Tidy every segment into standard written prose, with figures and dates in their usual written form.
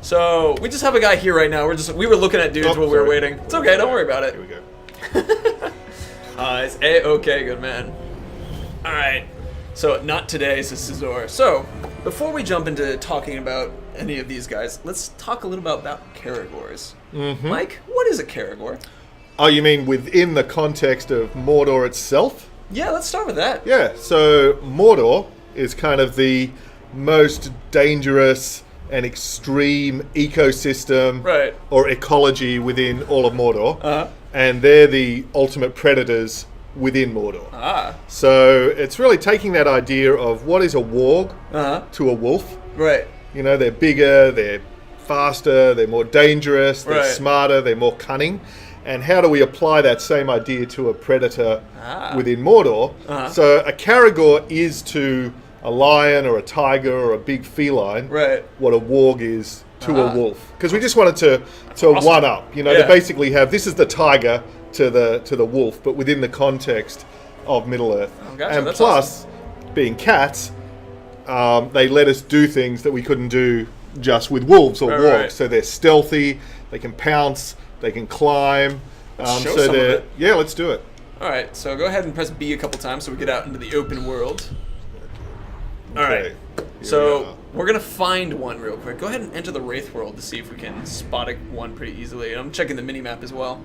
So we just have a guy here right now. We were looking at dudes while we were waiting. It's okay, don't worry about it. Here we go. It's A-okay, good man. Alright, so not today, says Cesar. So, before we jump into talking about any of these guys, let's talk a little about Caragors. Mike, what is a Caragor? Oh, you mean within the context of Mordor itself? Yeah, let's start with that. Yeah, so Mordor is kind of the most dangerous and extreme ecosystem or ecology within all of Mordor. And they're the ultimate predators within Mordor. So it's really taking that idea of what is a warg to a wolf. Right. You know, they're bigger, they're faster, they're more dangerous, they're smarter, they're more cunning. And how do we apply that same idea to a predator within Mordor? So a Caragor is to a lion or a tiger or a big feline what a warg is to a wolf. Because we just wanted to one up, you know, to basically have, this is the tiger to the wolf, but within the context of Middle-earth. And that's plus, being cats, they let us do things that we couldn't do just with wolves or wargs. So they're stealthy, they can pounce, they can climb. Let's show some of it. Yeah, let's do it. Alright, so go ahead and press B a couple times so we get out into the open world. Alright, so we're going to find one real quick. Go ahead and enter the Wraith world to see if we can spot one pretty easily. I'm checking the mini-map as well.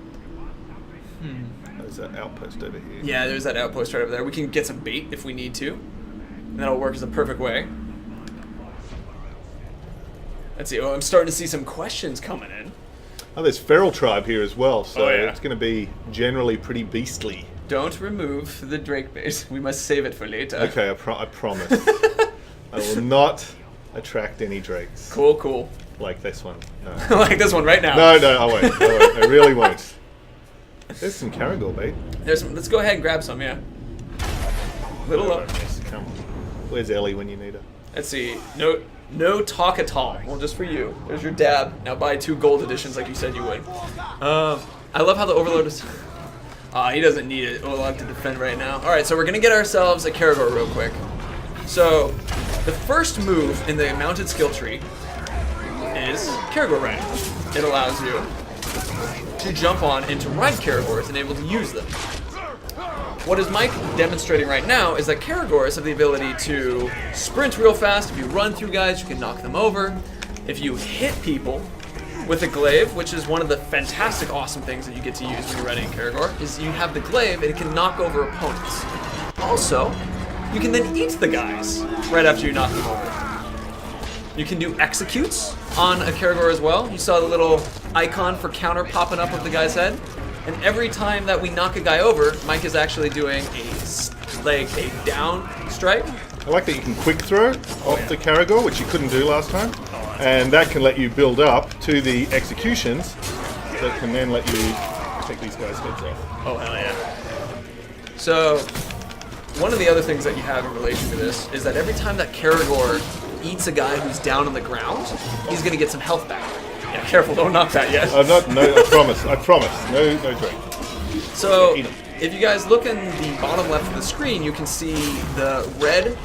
There's that outpost over here. Yeah, there's that outpost right over there. We can get some bait if we need to. And that'll work as a perfect way. Let's see. Oh, I'm starting to see some questions coming in. Oh, there's feral tribe here as well, so it's going to be generally pretty beastly. Don't remove the drake bait. We must save it for later. Okay, I promise. I will not attract any drakes. Cool. Like this one. No. Like this one right now. No, I won't. I really won't. There's some Caragor bait. Let's go ahead and grab some, yeah. Little up. Come on. Where's Ellie when you need her? Let's see. No talk at all. Well, just for you. There's your dab. Now buy 2 gold editions like you said you would. I love how the Overlord is... he doesn't need it. We'll have to defend right now. Alright, so we're going to get ourselves a Caragor real quick. So, the first move in the mounted skill tree is Caragor riding. It allows you to jump on and to ride Caragors and able to use them. What is Mike demonstrating right now is that Caragors have the ability to sprint real fast. If you run through guys, you can knock them over. If you hit people with a glaive, which is one of the fantastic, awesome things that you get to use when you're riding Caragor, is you have the glaive and it can knock over opponents. Also, you can then eat the guys right after you knock them over. You can do executes on a Caragor as well. You saw the little icon for counter popping up with the guy's head. And every time that we knock a guy over, Mike is actually doing a down strike. I like that you can quick throw off the Caragor, which you couldn't do last time. And that can let you build up to the executions that can then let you take these guys' heads off. Oh, hell yeah. So, one of the other things that you have in relation to this is that every time that Caragor eats a guy who's down on the ground, he's going to get some health back. Yeah, careful, don't knock that yet. I promise. No drink. So, if you guys look in the bottom left of the screen, you can see the red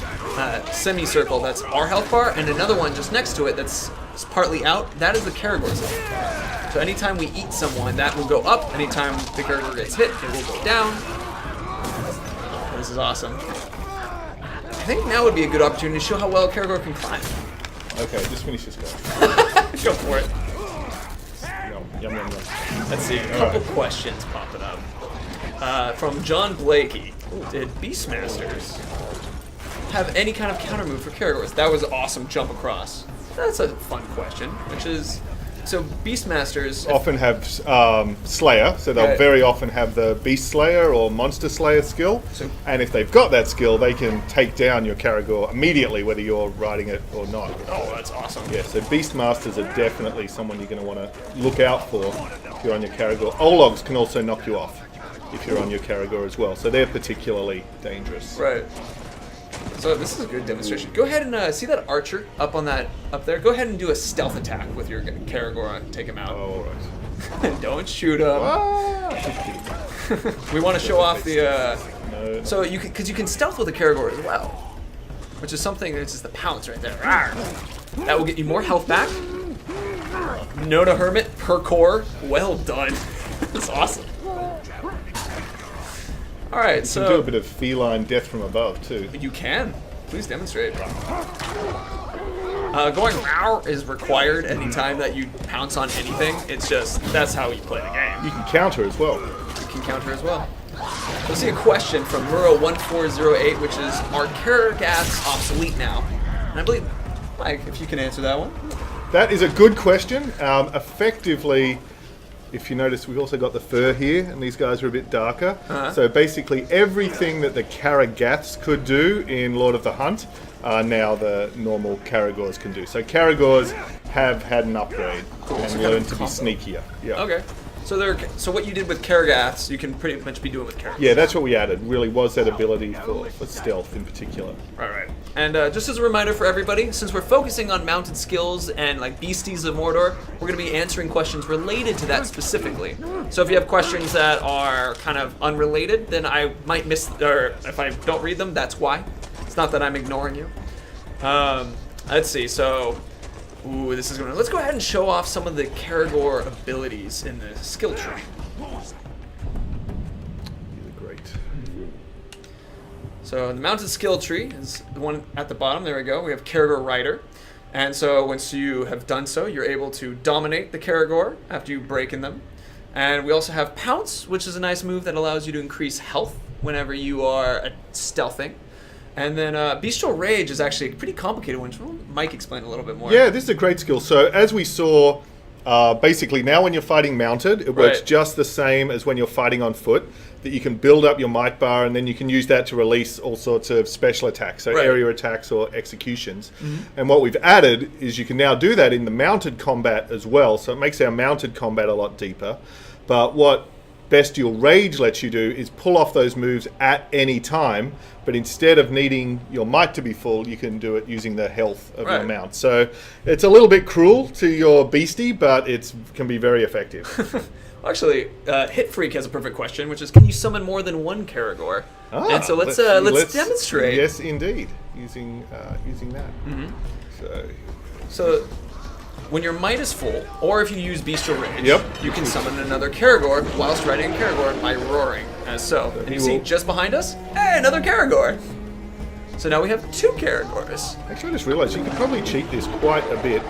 semicircle that's our health bar, and another one just next to it that's partly out. That is the Caragor's health. So anytime we eat someone, that will go up. Anytime the Caragor gets hit, it will go down. This is awesome. I think now would be a good opportunity to show how well Caragor can climb. Okay, just finish this guy. Go for it. Yum. Let's see, a couple questions popping up. From John Blakey. Did Beastmasters have any kind of counter move for Caragors? That was an awesome jump across. That's a fun question, which is... So Beastmasters... often have Slayer, so they'll very often have the Beast Slayer or Monster Slayer skill. And if they've got that skill, they can take down your Caragor immediately, whether you're riding it or not. Oh, that's awesome. Yeah, so Beastmasters are definitely someone you're going to want to look out for if you're on your Caragor. Ologs can also knock you off if you're on your Caragor as well, so they're particularly dangerous. Right. So this is a good demonstration. Go ahead and see that archer up there. Go ahead and do a stealth attack with your Caragor and take him out. Oh, all right. Don't shoot him. We want to show off the. No. So because you can stealth with a Caragor as well, which is something. It's just the pounce right there. That will get you more health back. Nona Hermit per core. Well done. That's awesome. All right, so You can do a bit of feline death from above too. you can. Please demonstrate. Going "Meow" is required anytime that you pounce on anything. It's just, that's how you play the game. You can counter as well. You can counter as well. We'll see a question from Muro1408, which is, are Karagaths obsolete now? And I believe, Mike, if you can answer that one. That is a good question. Effectively, if you notice, we've also got the fur here, and these guys are a bit darker. So basically, everything that the Karagaths could do in Lord of the Hunt, now the normal Karagors can do. So Karagors have had an upgrade and learned to be sneakier. Yeah. Okay. So what you did with Karagaths, you can pretty much be doing with Karagaths. Yeah, that's what we added. Really was that ability for stealth in particular. Right. And just as a reminder for everybody, since we're focusing on mounted skills and like beasties of Mordor, we're going to be answering questions related to that specifically. So if you have questions that are kind of unrelated, then I might miss, or if I don't read them, that's why. It's not that I'm ignoring you. Let's see. So, this is going to. Let's go ahead and show off some of the Karagor abilities in the skill tree. Great. So the mounted skill tree is the one at the bottom. There we go. We have Karagor Rider. And so once you have done so, you're able to dominate the Karagor after you break in them. And we also have Pounce, which is a nice move that allows you to increase health whenever you are stealthing. And then Bestial Rage is actually a pretty complicated one. Will Mike explain a little bit more? Yeah, this is a great skill. So as we saw, basically now when you're fighting mounted, it works just the same as when you're fighting on foot, that you can build up your might bar and then you can use that to release all sorts of special attacks, so area attacks or executions. And what we've added is you can now do that in the mounted combat as well, so it makes our mounted combat a lot deeper. But what Bestial Rage lets you do is pull off those moves at any time, but instead of needing your might to be full, you can do it using the health of your mount. So it's a little bit cruel to your beastie, but it can be very effective. Actually, Hit Freak has a perfect question, which is, can you summon more than one Karagor? And so let's demonstrate. Yes, indeed, using that. So when your might is full, or if you use Bestial Rage, you can summon another Karagor whilst riding a Karagor by roaring, as so. And you see just behind us, hey, another Karagor. So now we have two Karagors. Actually, I just realized you could probably cheat this quite a bit.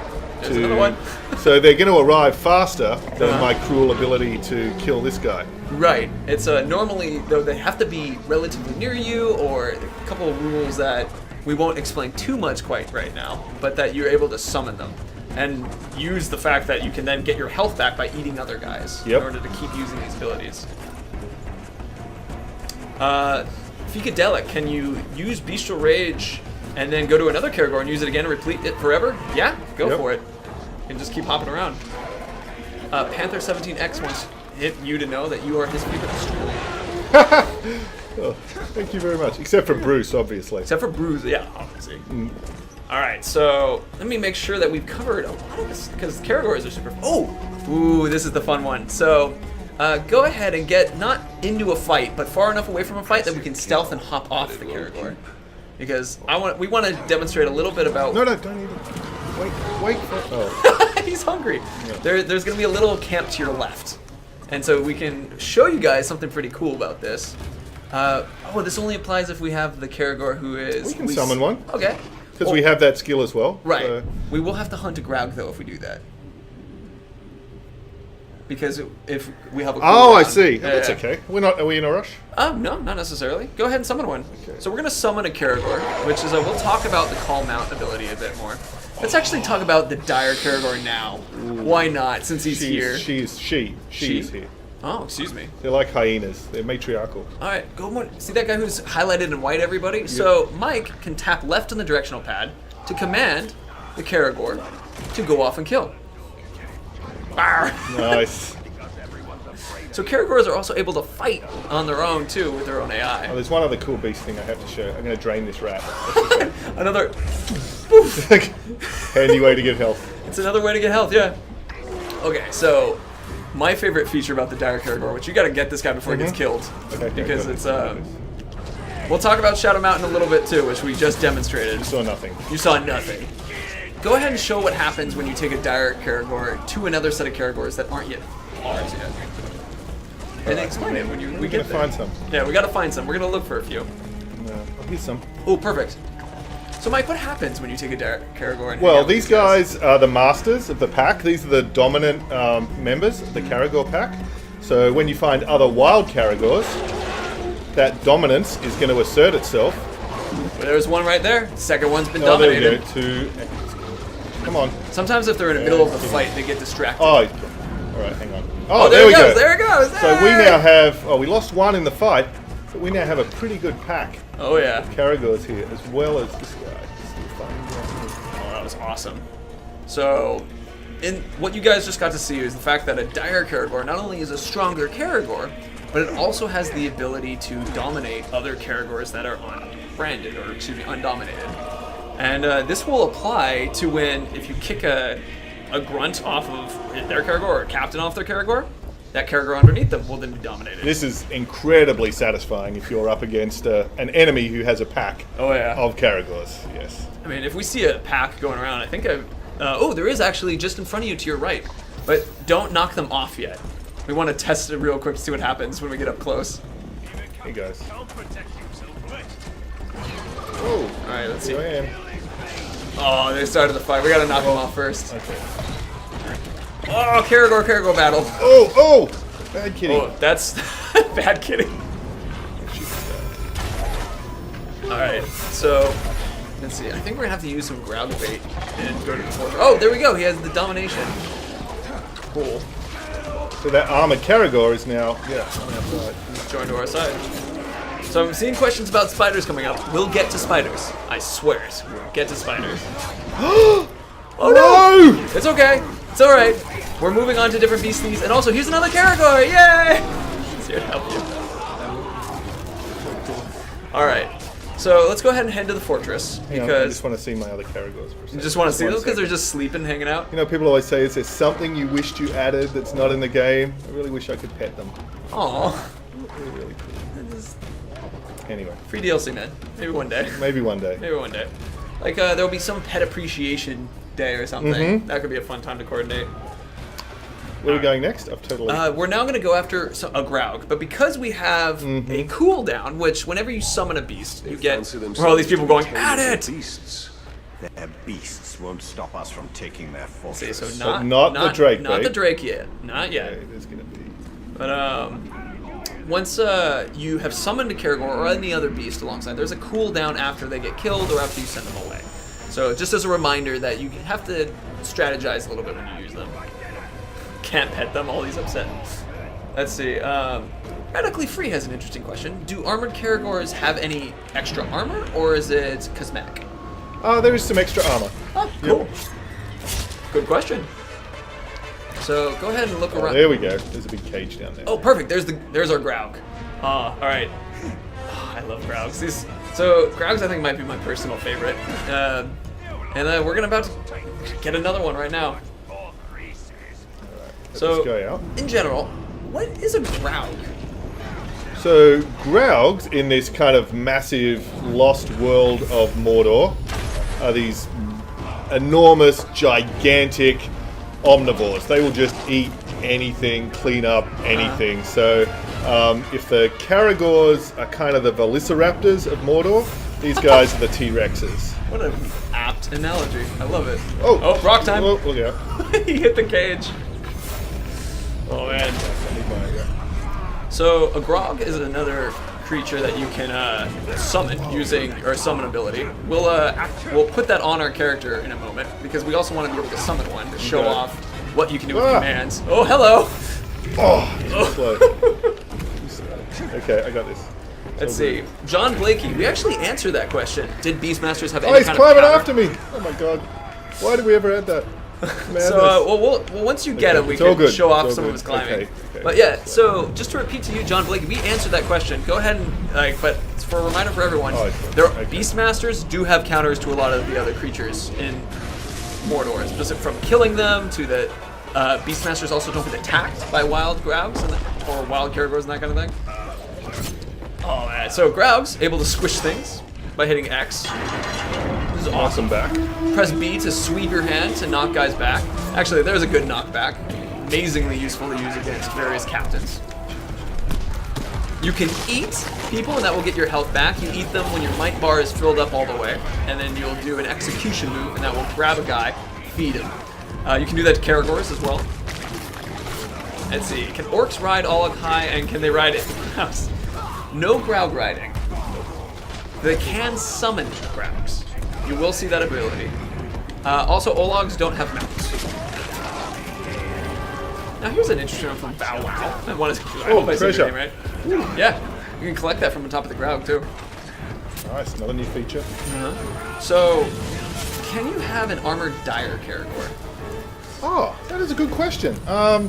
There's another one. So they're going to arrive faster than my cruel ability to kill this guy. Right. It's normally, though, they have to be relatively near you, or a couple of rules that we won't explain too much quite right now, but that you're able to summon them. And use the fact that you can then get your health back by eating other guys in order to keep using these abilities. Ficadelic, can you use Bestial Rage and then go to another Karagor and use it again and replete it forever? Yeah, go for it. And just keep hopping around. Panther17X wants you to know that you are his favorite Australian. Oh, thank you very much. Except for Bruce, obviously. Except for Bruce, yeah, obviously. Alright, so let me make sure that we've covered a lot of this, because Karagors are super... Ooh, this is the fun one. So, go ahead and get not into a fight, but far enough away from a fight that we can stealth and hop off the Karagor. Because we want to demonstrate a little bit about... No, don't eat it. Wait. Oh. He's hungry. Yeah. There's going to be a little camp to your left. And so we can show you guys something pretty cool about this. This only applies if we have the Karagor who is... We can summon one. Okay. Because we have that skill as well. Right. So. We will have to hunt a Graug, though, if we do that. Because if we have a I see. That's okay. Are we in a rush? No, not necessarily. Go ahead and summon one. Okay. So we're going to summon a Karagor, which is we'll talk about the Call Mount ability a bit more. Let's actually talk about the Dire Karagor now. Ooh. Why not, since he's here? She's here. Oh, excuse me. They're like hyenas. They're matriarchal. All right, go. See that guy who's highlighted in white, everybody? Yep. So Mike can tap left on the directional pad to command the Karagor to go off and kill. Nice. So Karagors are also able to fight on their own, too, with their own AI. Oh, there's one other cool beast thing I have to show. I'm going to drain this rat. Another... Handy way to get health. It's another way to get health, yeah. Okay, so... My favorite feature about the Dire Karagor, which you got to get this guy before he gets killed, because it's We'll talk about Shadow Mountain a little bit too, which we just demonstrated. You saw nothing. You saw nothing. go ahead and show what happens when you take a dire Caragor to another set of Caragors that aren't yet ours yet. And explain it when we get there. Find some. Yeah, we gotta find some. We're gonna look for a few. No, here's some. Oh, perfect. So, Mike, what happens when you take a dire Caragor? And Well, these guys are the masters of the pack. These are the dominant members of the Caragor pack. So when you find other wild Caragors, that dominance is going to assert itself. Well, there's one right there. Second one's been There dominated. we go. Come on. Sometimes if they're in the middle of the fight, they get distracted. Oh, all right, hang on. Oh, there we go. There it goes. So we now have, we lost one in the fight, but we now have a pretty good pack. Oh, yeah. Of Caragors here, as well as this guy. Oh, that was awesome. So, what you guys just got to see is the fact that a dire Caragor not only is a stronger Caragor, but it also has the ability to dominate other Caragors that are unbranded, or excuse me, undominated. And this will apply to when, if you kick a grunt off of their Caragor, or a captain off their Caragor, that Caragor underneath them will then be dominated. This is incredibly satisfying if you're up against an enemy who has a pack of Caragors, yes. I mean, if we see a pack going around, I think there is actually just in front of you to your right. But don't knock them off yet. We want to test it real quick to see what happens when we get up close. Hey, guys. Oh. Alright, let's see. I am. Oh, they started the fight. We gotta knock them off first. Okay. Oh, Caragor battle. Oh! Bad kitty. Oh, that's bad kitty. Alright, so let's see. I think we're gonna have to use some ground bait and go to the floor. Oh, there we go. He has the domination. Cool. So that armored Caragor is now, on the outside. He's joined to our side. So I'm seeing questions about spiders coming up. We'll get to spiders. I swear it. We'll get to spiders. Oh no! It's okay. It's alright. We're moving on to different beasties. And also, here's another Caragor! Yay! He's here to help you. Alright. So let's go ahead and head to the fortress. Because I just want to see my other Caragors for a second. You just want to see those because they're just sleeping, hanging out? You know, people always say, is there something you wished you added that's not in the game? I really wish I could pet them. Aww. Really cool. Anyway. Free DLC, man. Maybe one day. Maybe one day. Maybe one day. Like, there'll be some pet appreciation day or something. That could be a fun time to coordinate. Where are we going next? I've totally... we're now going to go after a Graug, but because we have a cooldown, which whenever you summon a beast, you get... Where all these people going, at it! Their beasts won't stop us from taking their fortress. See, so not the Drake, Not the Drake yet. Not yet. Okay, there's gonna be... But, once you have summoned a Caragor or any other beast alongside, there's a cooldown after they get killed or after you send them away. So just as a reminder that you have to strategize a little bit when you use them. Can't pet them, all these upset. Let's see. Radically Free has an interesting question. Do armored Caragors have any extra armor, or is it cosmetic? There is some extra armor. Oh, cool. Yep. Good question. So go ahead and look around. There we go. There's a big cage down there. Oh, perfect. There's our Graug. All right. I love Graugs. So Graugs, I think, might be my personal favorite. And we're about to get another one right now. So, in general, what is a Graug? So, Graugs, in this kind of massive lost world of Mordor, are these enormous, gigantic omnivores. They will just eat anything, clean up anything. So, if the Caragors are kind of the Velociraptors of Mordor, these guys are the T-Rexes. What an apt analogy. I love it. Oh, rock time. Oh, look out. He hit the cage. Oh, man. So, a Grog is another creature that you can summon using our summon ability. We'll put that on our character in a moment because we also want to be able to summon one to show off what you can do with commands. Oh, hello! Okay, I got this. Let's see. John Blakey, we actually answered that question. Did Beastmasters have any he's kind of climbing power? after me! Oh my god. Why did we ever add that? So, well, once you get him, we can show off some of his climbing. Okay. But yeah, so just to repeat to you, John Blakey, we answered that question. Go ahead and, but for a reminder for everyone, Beastmasters do have counters to a lot of the other creatures in Mordor. Just from killing them to the Beastmasters also don't get attacked by wild Graugs or wild Caragors and that kind of thing. Oh man, so Graugs able to squish things by hitting X. This is Knock awesome. them back. Press B to sweep your hand to knock guys back. Actually, there's a good knockback. Amazingly useful to use against various captains. You can eat people, and that will get your health back. You eat them when your might bar is filled up all the way, and then you'll do an execution move, and that will grab a guy, feed him. You can do that to Karagors as well. Let's see. Can orcs ride Oleg High, and can they ride it? No Graug riding. They can summon Graugs. You will see that ability. Also, Ologs don't have mounts. Now here's an interesting one from Bow Wow. I hope I said your name right. Yeah, you can collect that from the top of the Graug too. Nice, another new feature. So, can you have an armored dire Karagor? Oh, that is a good question. I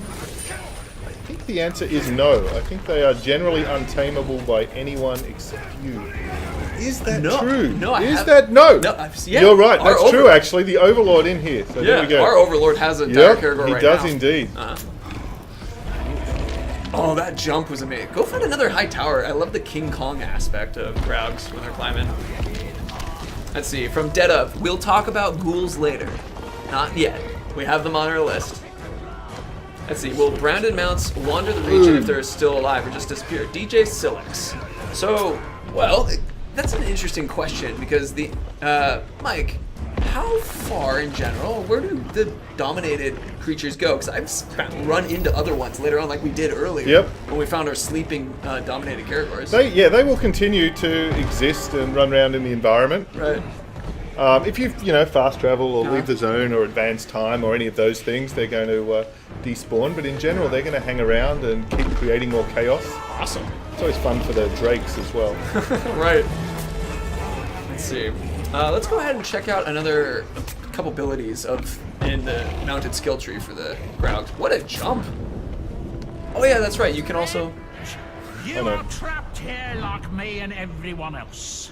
think the answer is no. I think they are generally untamable by anyone except you. Is that true? No, No. Yeah, you're right. That's true, actually. The Overlord in here. So there we go. Our Overlord has a dire Karagor right now. He does indeed. Oh, that jump was amazing. Go find another high tower. I love the King Kong aspect of Graugs when they're climbing. Let's see. From Dead Up, we'll talk about ghouls later. Not yet. We have them on our list. Let's see. Will branded mounts wander the region if they're still alive or just disappear? DJ Silix. So, well, that's an interesting question because the Mike, how far in general, where do the dominated creatures go? Because I've run into other ones later on, like we did earlier. Yep. When we found our sleeping dominated Karagors. They will continue to exist and run around in the environment. Right. If you fast travel or leave the zone or advance time or any of those things, they're going to despawn. But in general, they're going to hang around and keep creating more chaos. Awesome. It's always fun for the drakes as well. Right. Let's see. Let's go ahead and check out another couple abilities in the mounted skill tree for the Graugs. What a jump! Oh yeah, that's right. You can also. You are trapped here like me and everyone else.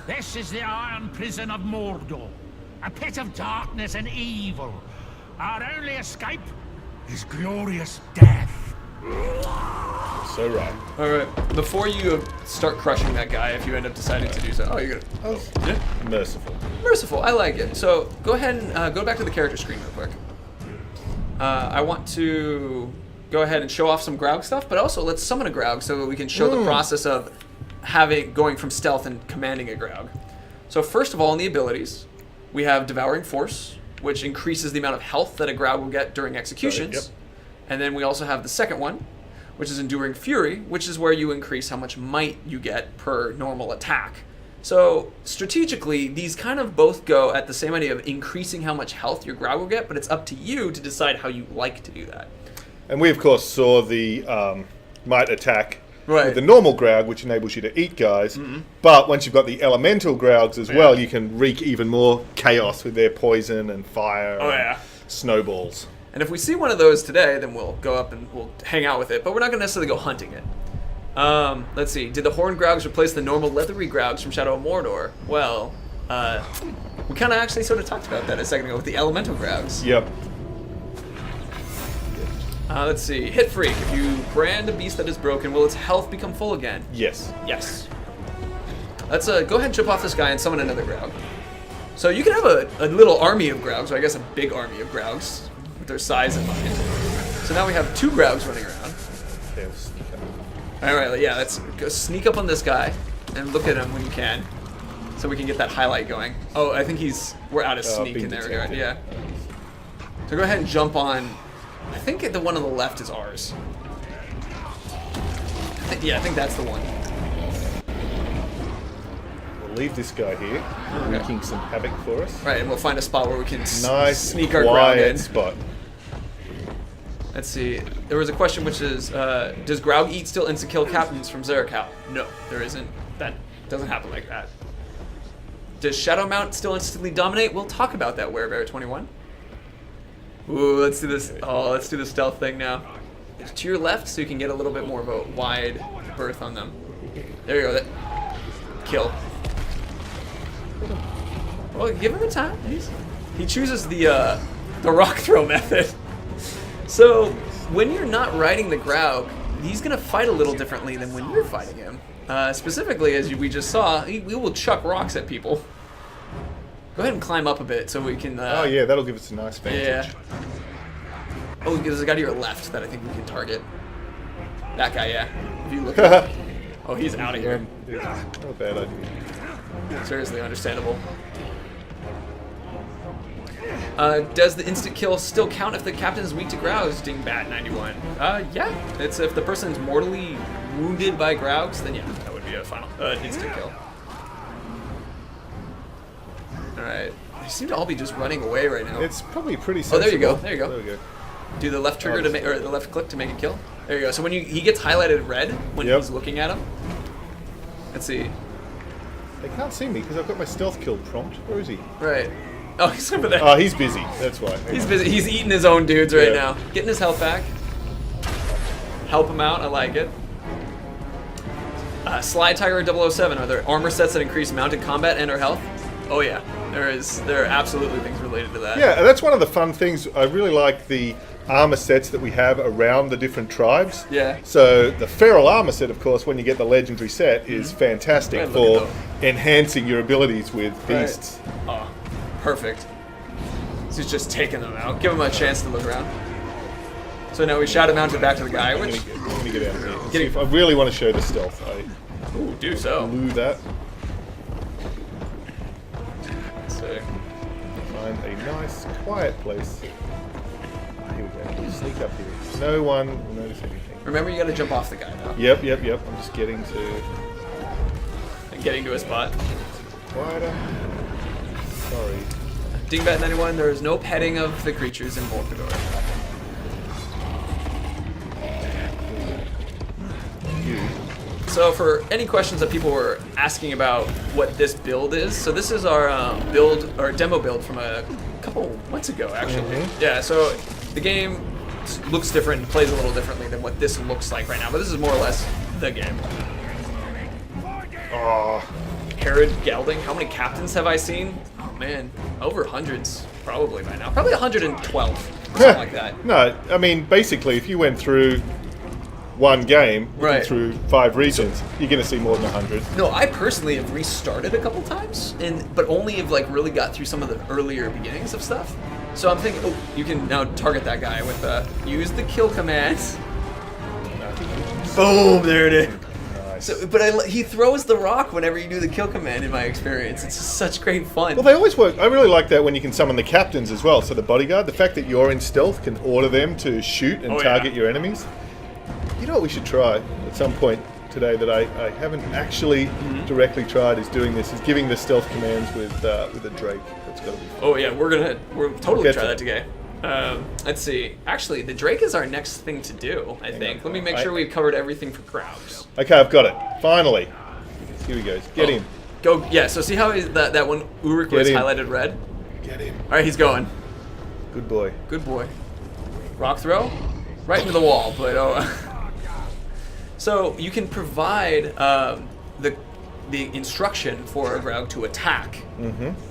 This is the iron prison of Mordor, a pit of darkness and evil. Our only escape is glorious death. So right. All right. Before you start crushing that guy, if you end up deciding to do so, you're gonna. Yeah. Merciful. Merciful. I like it. So go ahead and go back to the character screen real quick. I want to go ahead and show off some Graug stuff, but also let's summon a Graug so that we can show the process of going from stealth and commanding a Graug. So first of all, in the abilities, we have Devouring Force, which increases the amount of health that a Graug will get during executions. Yep. And then we also have the second one, which is Enduring Fury, which is where you increase how much might you get per normal attack. So strategically, these kind of both go at the same idea of increasing how much health your Graug will get, but it's up to you to decide how you like to do that. And we, of course, saw the might attack Right. with the normal Graug, which enables you to eat guys. But once you've got the elemental Graugs as well, you can wreak even more chaos with their poison and fire and snowballs. And if we see one of those today, then we'll go up and we'll hang out with it. But we're not going to necessarily go hunting it. Let's see. Did the Horned Graugs replace the normal leathery Graugs from Shadow of Mordor? Well, we kind of actually sort of talked about that a second ago with the elemental Graugs. Yep. Let's see. Hit Freak. If you brand a beast that is broken, will its health become full again? Yes. Yes. Let's go ahead and chip off this guy and summon another Graug. So you can have a little army of Graugs, or I guess a big army of Graugs, with their size in mind. So now we have 2 Graugs running around. Okay, we'll sneak up. Alright, yeah, let's go sneak up on this guy and look at him when you can. So we can get that highlight going. Oh, I think we're out of sneak in that regard, yeah. So go ahead and jump on. I think the one on the left is ours. I think that's the one. We'll leave this guy here, wreaking some havoc for us. Right, and we'll find a spot where we can Sneak our Graug in. spot. Let's see. There was a question which is, does Graug eat still insta-kill captains from Zarikal? No, there isn't. That doesn't happen like that. Does Shadow Mount still instantly dominate? We'll talk about that, Werebear21. Ooh, let's do this. Oh, let's do the stealth thing now. To your left, so you can get a little bit more of a wide berth on them. There you go. Kill. Well, give him a time. He chooses the rock throw method. So when you're not riding the Graug, he's gonna fight a little differently than when you're fighting him. Specifically, as we just saw, we will chuck rocks at people. Go ahead and climb up a bit so we can... oh, yeah, that'll give us a nice vantage. Yeah. Oh, there's a guy to your left that I think we can target. That guy, yeah. If you look at oh, he's out of here. Not a bad idea. Seriously, understandable. Does the instant kill still count if the captain is weak to Grougs? Dingbat91. Yeah. It's if the person's mortally wounded by Grougs, then yeah, that would be a final instant kill. Alright. They seem to all be just running away right now. It's probably pretty sensible. Oh, there you go. There you go. There we go. Do the left trigger to make, or the left click to make a kill. There you go. So when he gets highlighted red when he's looking at him. Let's see. They can't see me because I've got my stealth kill prompt. Where is he? Right. Oh, he's over there. Oh, he's busy. That's why. He's busy. He's eating his own dudes right now. Getting his health back. Help him out. I like it. Sly Tiger 007. Are there armor sets that increase mounted combat and/or health? Oh yeah, there are absolutely things related to that. Yeah, that's one of the fun things. I really like the armor sets that we have around the different tribes. Yeah. So the feral armor set, of course, when you get the legendary set, is fantastic for enhancing your abilities with beasts. Oh, perfect. So he's just taking them out. Give him a chance to look around. So now we shadow mounted back to the guy, which... I'm going to get out of here. If I really want to show the stealth, Ooh, do so. blew that. So, Find a nice, quiet place. Here we go. Sneak up here. No one will notice anything. remember, you got to jump off the guy now. Yep. I'm just getting to... Getting to a spot. Quieter. Sorry. Dingbat91, there is no petting of the creatures in Mordor. So for any questions that people were asking about what this build is, so this is our build, or demo build from a couple months ago, actually. Yeah, so the game looks different and plays a little differently than what this looks like right now, but this is more or less the game. Oh. Herod Gelding, how many captains have I seen? Oh man, over hundreds probably by now. Probably 112, something like that. No, I mean, basically, if you went through one game, through 5 regions, you're going to see more than 100. No, I personally have restarted a couple times, but only have like really got through some of the earlier beginnings of stuff. So I'm thinking, oh, you can now target that guy with use the kill command. Boom, there it is. Nice. So, but he throws the rock whenever you do the kill command. In my experience, it's just such great fun. Well, they always work. I really like that when you can summon the captains as well. So the bodyguard, the fact that you're in stealth can order them to shoot and target your enemies. You know what we should try at some point today that I haven't actually directly tried is doing this, is giving the stealth commands with a Drake. That's got to be fun. Oh yeah, we're totally try that today. Let's see. Actually, the Drake is our next thing to do, I think. Let me make sure we've covered everything for Grougs. Okay, I've got it. Finally. Here he goes. Get him. Go. Yeah, so see how that one Uruk was highlighted red? Get him. All right, he's going. Good boy. Good boy. Rock throw? Right into the wall, but So you can provide the instruction for a Graug to attack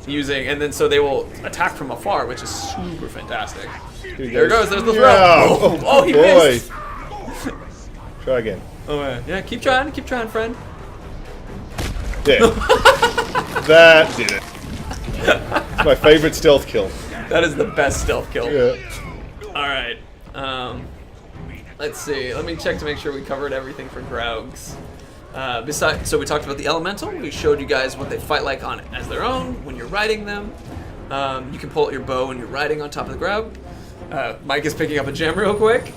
using, and then so they will attack from afar, which is super fantastic. There it goes. There's the throw. Yeah. Oh, he missed. Try again. Oh man. Yeah, keep trying, friend. There. That did it. It's my favorite stealth kill. That is the best stealth kill. Yeah. All right. Let's see. Let me check to make sure we covered everything for Grougs. So we talked about the elemental. We showed you guys what they fight like on as their own when you're riding them. You can pull out your bow when you're riding on top of the Graug. Mike is picking up a gem real quick.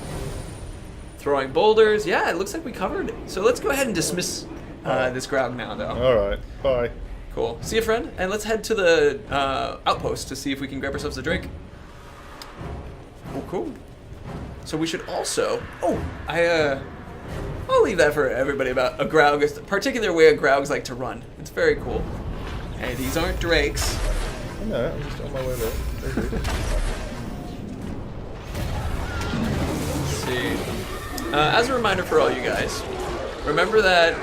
Throwing boulders. Yeah, it looks like we covered it. So let's go ahead and dismiss this Graug now, though. All right. Bye. Cool. See you, friend. And let's head to the outpost to see if we can grab ourselves a drink. Oh, cool. So we should also... I'll leave that for everybody about a Graug, a particular way a Graugs like to run. It's very cool. Hey, these aren't drakes. No, I'm just on my way there. Let's see. As a reminder for all you guys, remember that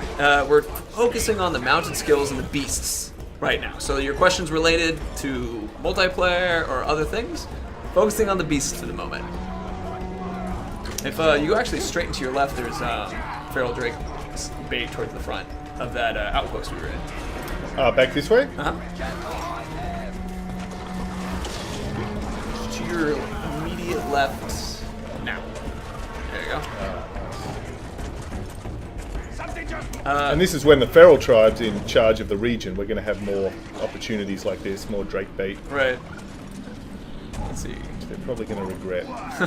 we're focusing on the mounted skills and the beasts right now. So your questions related to multiplayer or other things, focusing on the beasts for the moment. If you go actually straight into your left, there's Feral Drake bait towards the front of that outpost we were in. Back this way? Uh-huh. your immediate left now. There you go. And this is when the feral tribe's in charge of the region. We're going to have more opportunities like this, more drake bait. Right. Let's see. They're probably going to regret.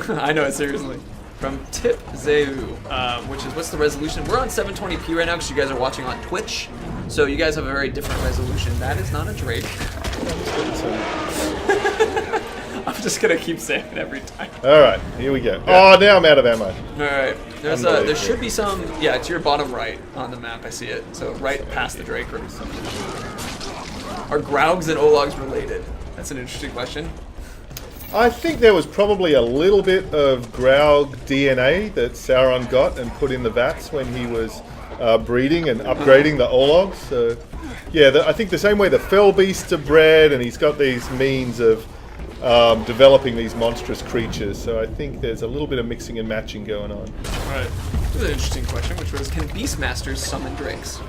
I know it, seriously. From Tip Zeu, which is, what's the resolution? We're on 720p right now because you guys are watching on Twitch. So you guys have a very different resolution. That is not a drake. I'm just going to keep saying it every time. Alright, here we go. Yeah. Oh, now I'm out of ammo. Alright. There should be some, yeah, it's your bottom right on the map. I see it. So right past the drake. Are Graugs and Ologs related? That's an interesting question. I think there was probably a little bit of Graug DNA that Sauron got and put in the vats when he was breeding and upgrading the Ologs. So, yeah, I think the same way the fell beasts are bred, and he's got these means of developing these monstrous creatures. So I think there's a little bit of mixing and matching going on. Right. This is an interesting question, which was, can Beastmasters summon drakes?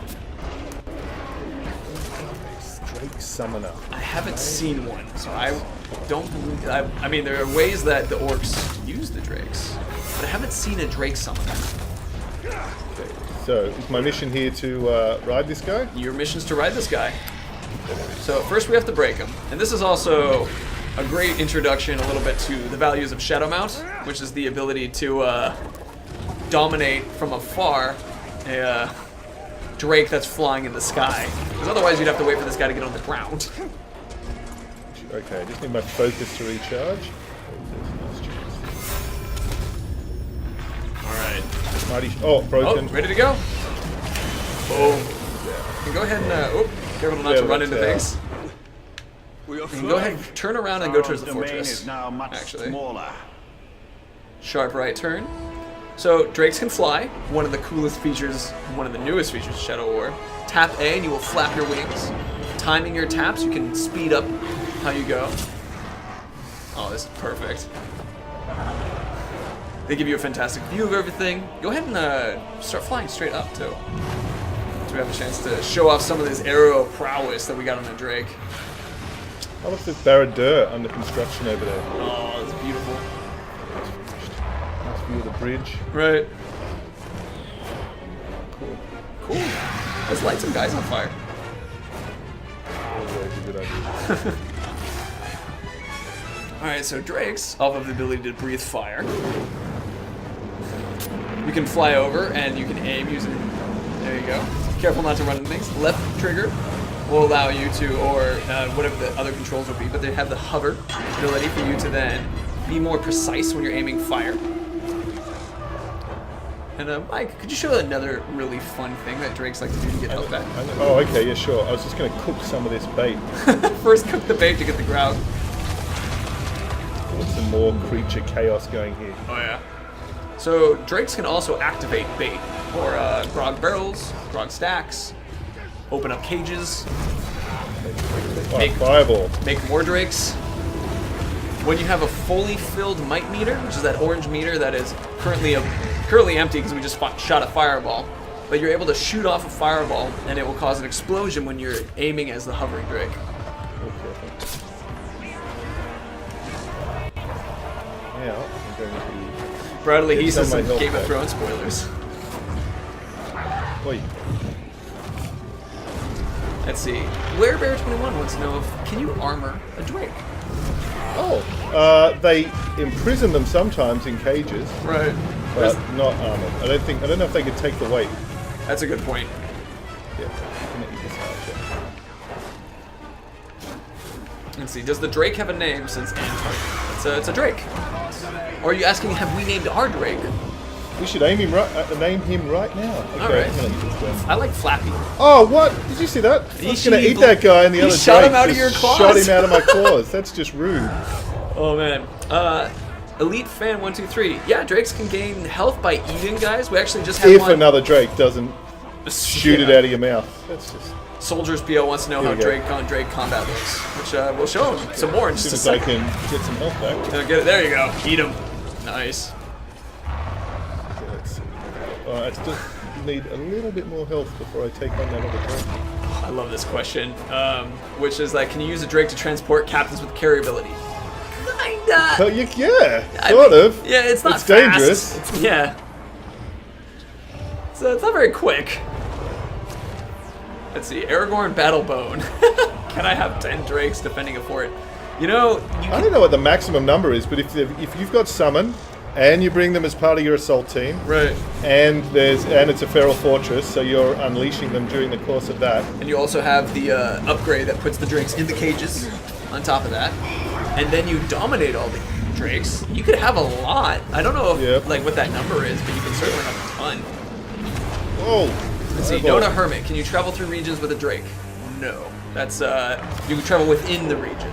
Drake summoner. I haven't seen one, so I don't believe. I mean, there are ways that the orcs use the drakes, but I haven't seen a drake summoner. Okay. So, is my mission here to ride this guy? Your mission's to ride this guy. So first we have to break him, and this is also a great introduction a little bit to the values of Shadowmount, which is the ability to dominate from afar a drake that's flying in the sky. Because otherwise you'd have to wait for this guy to get on the ground. Okay, I just need my focus to recharge. Alright. Oh, broken. Oh, ready to go? Boom. You can go ahead and, careful not to run into things. You can go ahead and turn around and go towards the fortress. Actually. Sharp right turn. So, drakes can fly. One of the coolest features, one of the newest features of Shadow War. Tap A and you will flap your wings. Timing your taps, you can speed up how you go. Oh, this is perfect. They give you a fantastic view of everything. Go ahead and start flying straight up, too. So we have a chance to show off some of this aerial prowess that we got on the drake. Oh, look, there's Barad-dûr under construction over there. Oh, it's beautiful. Nice view of the bridge. Right. Cool. Cool. Let's light some guys on fire. Always a good idea. Alright, so drakes all have the ability to breathe fire. You can fly over and you can aim using... There you go. Careful not to run into things. Left trigger will allow you to, or whatever the other controls will be, but they have the hover ability for you to then be more precise when you're aiming fire. And Mike, could you show another really fun thing that drakes like to do to get health back? Oh, okay, yeah, sure. I was just going to cook some of this bait. First cook the bait to get the ground. Get some more creature chaos going here. Oh yeah. So drakes can also activate bait, or grog barrels, grog stacks, open up cages, fireball. make more drakes. When you have a fully filled might meter, which is that orange meter that is currently empty because we just shot a fireball, but you're able to shoot off a fireball and it will cause an explosion when you're aiming as the hovering drake. Now I'm going to... Bradley, he says some some Game of Thrones spoilers. Oi. Let's see. Werebear21 wants to know can you armor a drake? Oh, they imprison them sometimes in cages. Right. But not armored. I don't know if they could take the weight. That's a good point. Yeah. Let's see. Does the drake have a name since it's a drake? Or are you asking have we named our drake? We should name him right now. Okay, Alright. I'm gonna use this then. I like Flappy. Oh, what? Did you see that? I was going to eat that guy and the other shot drake him out of just your claws. shot him out of my claws. That's just rude. Oh man. Elite Fan 123. Yeah, drakes can gain health by eating guys. We actually just had If one. another drake doesn't shoot it out of your mouth. That's just... Soldiers BO wants to know how Drake on Drake combat looks, which we'll show him some more in just a As soon as I second. can get some health back. Get it. There you go. Eat him. Nice. Okay, let's see. I still need a little bit more health before I take on that other drake. I love this question, which is like, can you use a drake to transport captains with carry ability? Kind Yeah, sort of. Yeah, it's not It's fast. dangerous. Yeah. So it's not very quick. Let's see, Aragorn Battlebone. Can I have 10 drakes defending a fort? You know, I don't know what the maximum number is, but if you've got summon, and you bring them as part of your assault team, right? And it's a feral fortress, so you're unleashing them during the course of that. And you also have the upgrade that puts the drakes in the cages. On top of that, and then you dominate all the drakes. You could have a lot. I don't know if, like what that number is, but you can certainly have a ton. Whoa! Let's see. Nona Hermit. Can you travel through regions with a drake? No. That's you can travel within the region.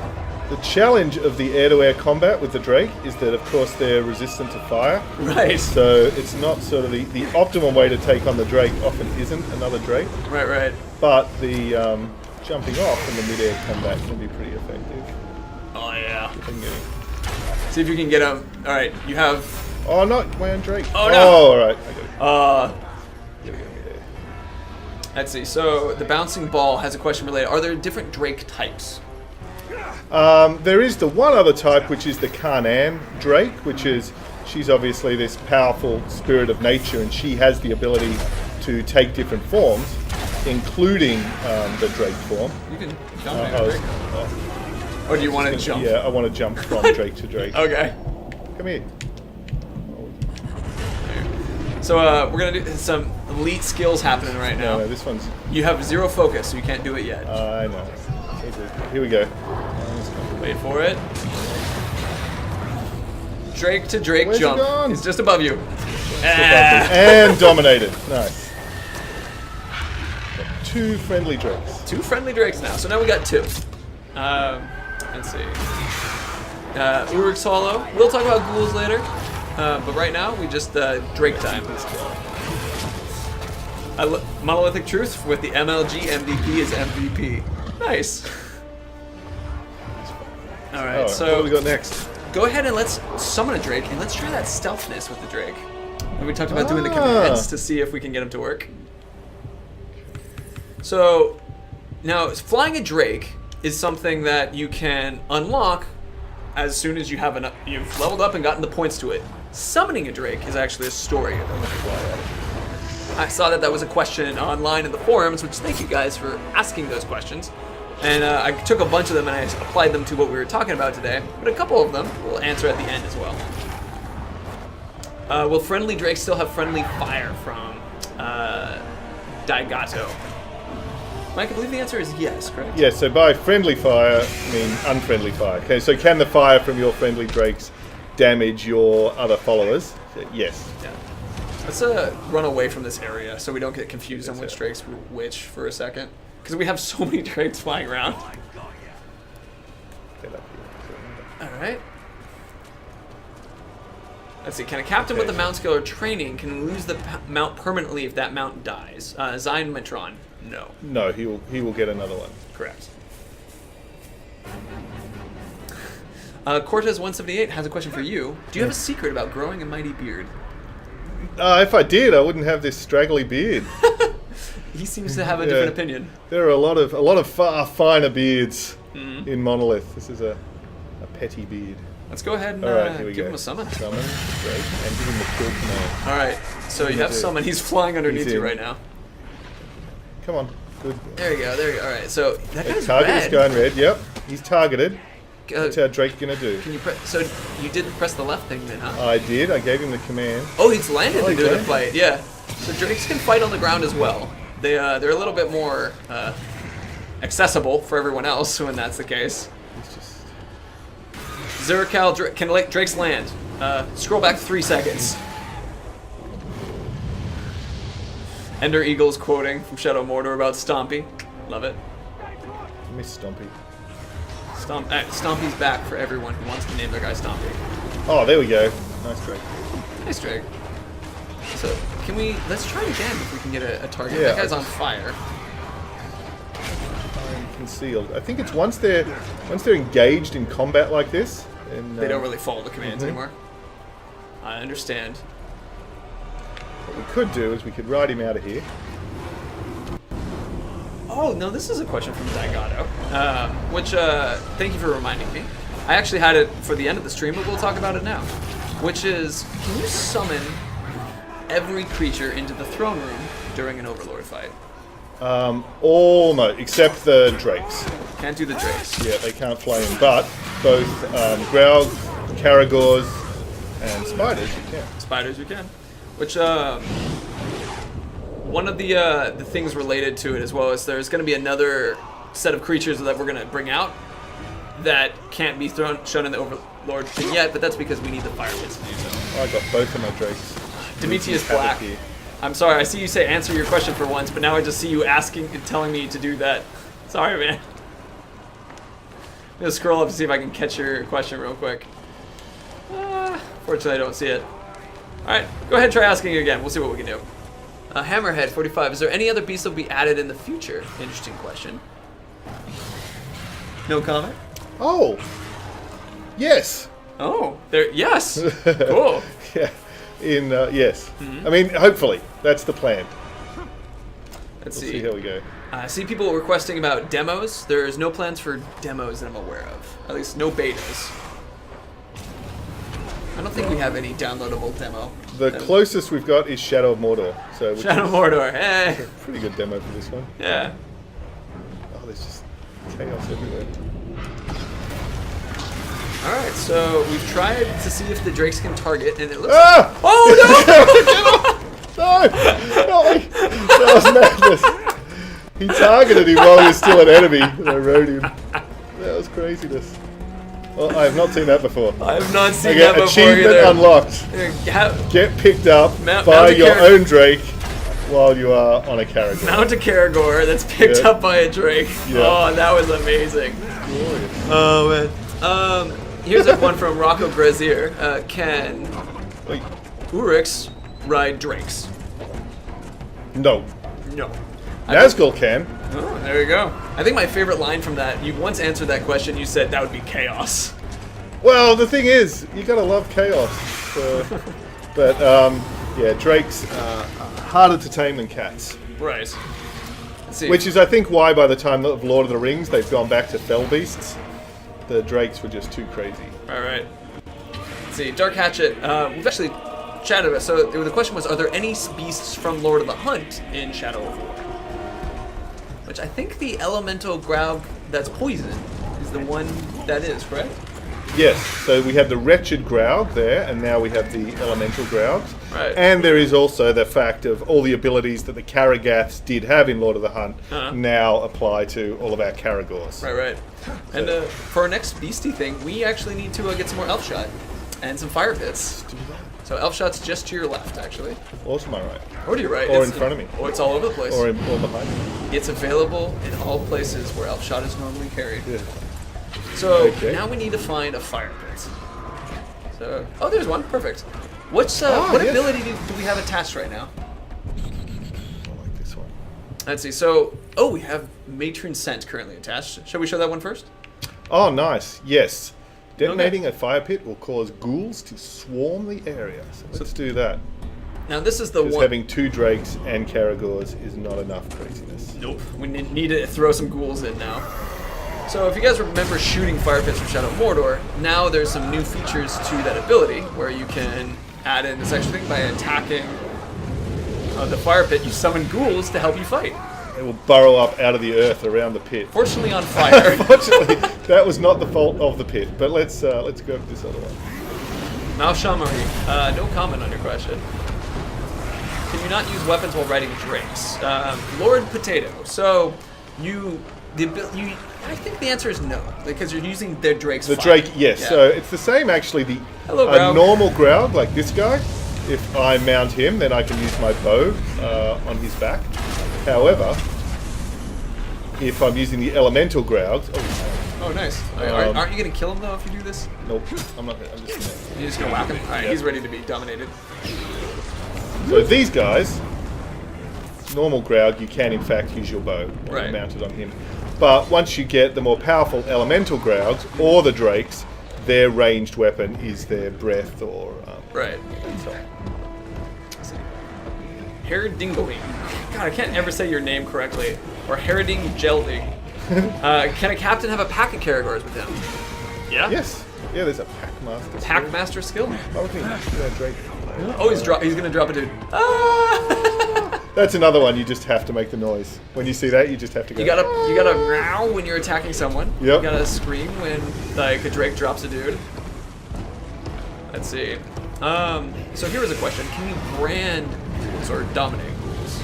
The challenge of the air-to-air combat with the drake is that, of course, they're resistant to fire. Right. So it's not sort of the optimum way to take on the drake. Often isn't another drake. Right. Right. But the jumping off in the mid-air combat can be pretty effective. Oh yeah. See if you can get him. All right. You have. Oh, not my own drake. Oh no. Oh, all right. I got it. Here we go. Let's see. So the bouncing ball has a question related. Are there different drake types? There is the one other type, which is the Karnam drake, she's obviously this powerful spirit of nature, and she has the ability to take different forms, including the drake form. You can jump or do you want to jump? Yeah, I want to jump from drake to drake. Okay. Come here. So we're gonna do some elite skills happening right now. No, this one's. You have 0 focus, so you can't do it yet. I know. Here we go. Wait for it. Drake to drake Where's jump. It gone? It's just above you. And dominated. Nice. Got 2 friendly drakes. 2 friendly drakes now. So now we got 2. Let's see. Uruk's Hollow. We'll talk about ghouls later. But right now, we just drake time. Monolithic Truth with the MLG MVP is MVP. Nice. All right, so what do we got next? Go ahead and let's summon a drake, and let's try that stealthness with the drake. And we talked about doing the commands to see if we can get them to work. So now, flying a drake is something that you can unlock as soon as you have enough. You've leveled up and gotten the points to it. Summoning a drake is actually a story. I saw that was a question online in the forums, which thank you guys for asking those questions. And I took a bunch of them and I applied them to what we were talking about today, but a couple of them we'll answer at the end as well. Will friendly drakes still have friendly fire from Daigato? Mike, I believe the answer is yes, correct? Yeah, so by friendly fire, I mean unfriendly fire. Okay, so can the fire from your friendly drakes damage your other followers? Yes. Yeah. Let's run away from this area so we don't get confused on which drakes were which for a second. Because we have so many drakes flying around. Alright. Let's see, can a captain with a mount skill or training can lose the mount permanently if that mount dies? Zion Metron, no. No, he will get another one. Correct. Cortez 178 has a question for you. Do you have a secret about growing a mighty beard? If I did, I wouldn't have this straggly beard. He seems to have a different opinion. There are a lot of far finer beards in Monolith. This is a petty beard. Let's go ahead and give him a summon. Summon, great, and give him the kill command. All right, so you have summon. He's flying underneath you right now. Come on, good. There you go. There you go. All right, so that guy's target red. is going red. Yep, he's targeted. That's how Drake's gonna do. Can you press? So you didn't press the left thing then, huh? I did. I gave him the command. Oh, he's landed into the fight. Yeah. So Drakes can fight on the ground as well. They're a little bit more accessible for everyone else when that's the case. He's just Zerkal can Drakes land. Scroll back 3 seconds. Ender Eagle's quoting from Shadow Mordor about Stompy. Love it. Miss Stompy. Stompy's back for everyone who wants to name their guy Stompy. Oh, there we go. Nice Drake. Nice Drake. So, let's try it again if we can get a target. Yeah, that guy's on fire. I'm concealed. I think it's once they're engaged in combat like this, and they don't really follow the commands anymore. I understand. What we could do is we could ride him out of here. Oh, no, this is a question from Daigato, which, thank you for reminding me. I actually had it for the end of the stream, but we'll talk about it now. Which is, can you summon every creature into the throne room during an Overlord fight? Almost, except the drakes. Can't do the drakes. Yeah, they can't fly in, but both Growls, Caragors, and spiders you can. Spiders you can. Which, one of the things related to it as well is there's going to be another set of creatures that we're going to bring out that can't be shown in the Overlord thing yet, but that's because we need the fire pits to do so. I got both of my drakes. Demetrius Black. I'm sorry, I see you say answer your question for once, but now I just see you asking and telling me to do that. Sorry, man. I'm gonna scroll up to see if I can catch your question real quick. Fortunately, I don't see it. Alright, go ahead and try asking again. We'll see what we can do. Hammerhead 45. Is there any other beast that will be added in the future? Interesting question. No comment? Oh! Yes! Oh, there. Yes! Cool. Yeah. Yes. I mean, hopefully. That's the plan. Let's See how we go. I see people requesting about demos. There's no plans for demos that I'm aware of. At least no betas. I don't think we have any downloadable demo. The closest we've got is Shadow of Mordor. So Shadow of Mordor, hey! Pretty good demo for this one. Yeah. Oh, there's just chaos everywhere. Alright, so we've tried to see if the drakes can target, and it looks Ah! Oh No! No! That was madness. He targeted him while he was still an enemy, and I rode him. That was craziness. Well, I have not seen that before. I have not seen Okay, that before achievement either. unlocked. Get picked up Mount by a your own Drake while you are on a Caragor. Mount a Caragor that's picked up by a Drake. Yeah. Oh, that was amazing. Glorious. Oh, man. Here's one from Rocco Brazier. Can Wait. Urix ride Drakes? No. No. Nazgul can. Oh, there you go. I think my favorite line from that, you once answered that question, you said that would be chaos. Well, the thing is, you gotta love chaos. But, yeah, Drakes are harder to tame than cats. Right. Let's see. Which is, I think, why by the time of Lord of the Rings, they've gone back to fell beasts. The Drakes were just too crazy. Alright. Let's see. Dark Hatchet. We've actually chatted about. So the question was, are there any beasts from Lord of the Hunt in Shadow of War? Which I think the elemental Graug that's poison is the one that is, correct? Yes, so we have the Wretched Graug there, and now we have the Elemental Graugs. Right. And there is also the fact of all the abilities that the Karagaths did have in Lord of the Hunt now apply to all of our Caragors. Right. And for our next beastie thing, we actually need to get some more Elf Shot and some Fire Pits. So Elf Shot's just to your left, actually. Or to my right. Or to your right. Or in front of me. Or it's all over the place. Or behind me. It's available in all places where Elf Shot is normally carried. Yeah. So now we need to find a Fire Pit. So, oh, there's one. Perfect. What ability do we have attached right now? I like this one. Let's see. So, we have Matron Scent currently attached. Shall we show that one first? Oh, nice. Yes. Detonating a fire pit will cause ghouls to swarm the area. So let's do that. Now, this is the Because one. having 2 Drakes and Caragors is not enough craziness. Nope. We need to throw some ghouls in now. So if you guys remember shooting fire pits from Shadow of Mordor, now there's some new features to that ability where you can add in this extra thing by attacking the fire pit. You summon ghouls to help you fight. They will burrow up out of the earth around the pit. Fortunately on fire. Fortunately, that was not the fault of the pit. But let's go with this other one. Mal Shamari, no comment on your question. Can you not use weapons while riding Drakes? Lord Potato. So I think the answer is no, because you're using their Drake's The fire. Drake, yes. Yeah. So it's the same actually. Hello, A Graug. normal Graug, like this guy, if I mount him, then I can use my bow on his back. However, if I'm using the Elemental Graugs... Oh, nice. Aren't you going to kill him, though, if you do this? Nope, I'm not. I'm just gonna... You're just going to whack him? Alright, he's ready to be dominated. So these guys, normal Graug, you can in fact use your bow Right. mounted on him. But once you get the more powerful Elemental Graugs or the Drakes, their ranged weapon is their breath or... Right. so. Herodingling. God, I can't ever say your name correctly. Or Heroding Gelding. Can a captain have a pack of Caragors with him? Yeah? Yes. Yeah, there's a pack master. Pack master skill? Oh, okay. Drake. Oh, he's gonna drop a dude. Ah! That's another one. You just have to make the noise when you see that. You just have to go. You gotta growl when you're attacking someone. Yep. You gotta scream when like a Drake drops a dude. Let's see. So here was a question: can you brand ghouls or dominate ghouls?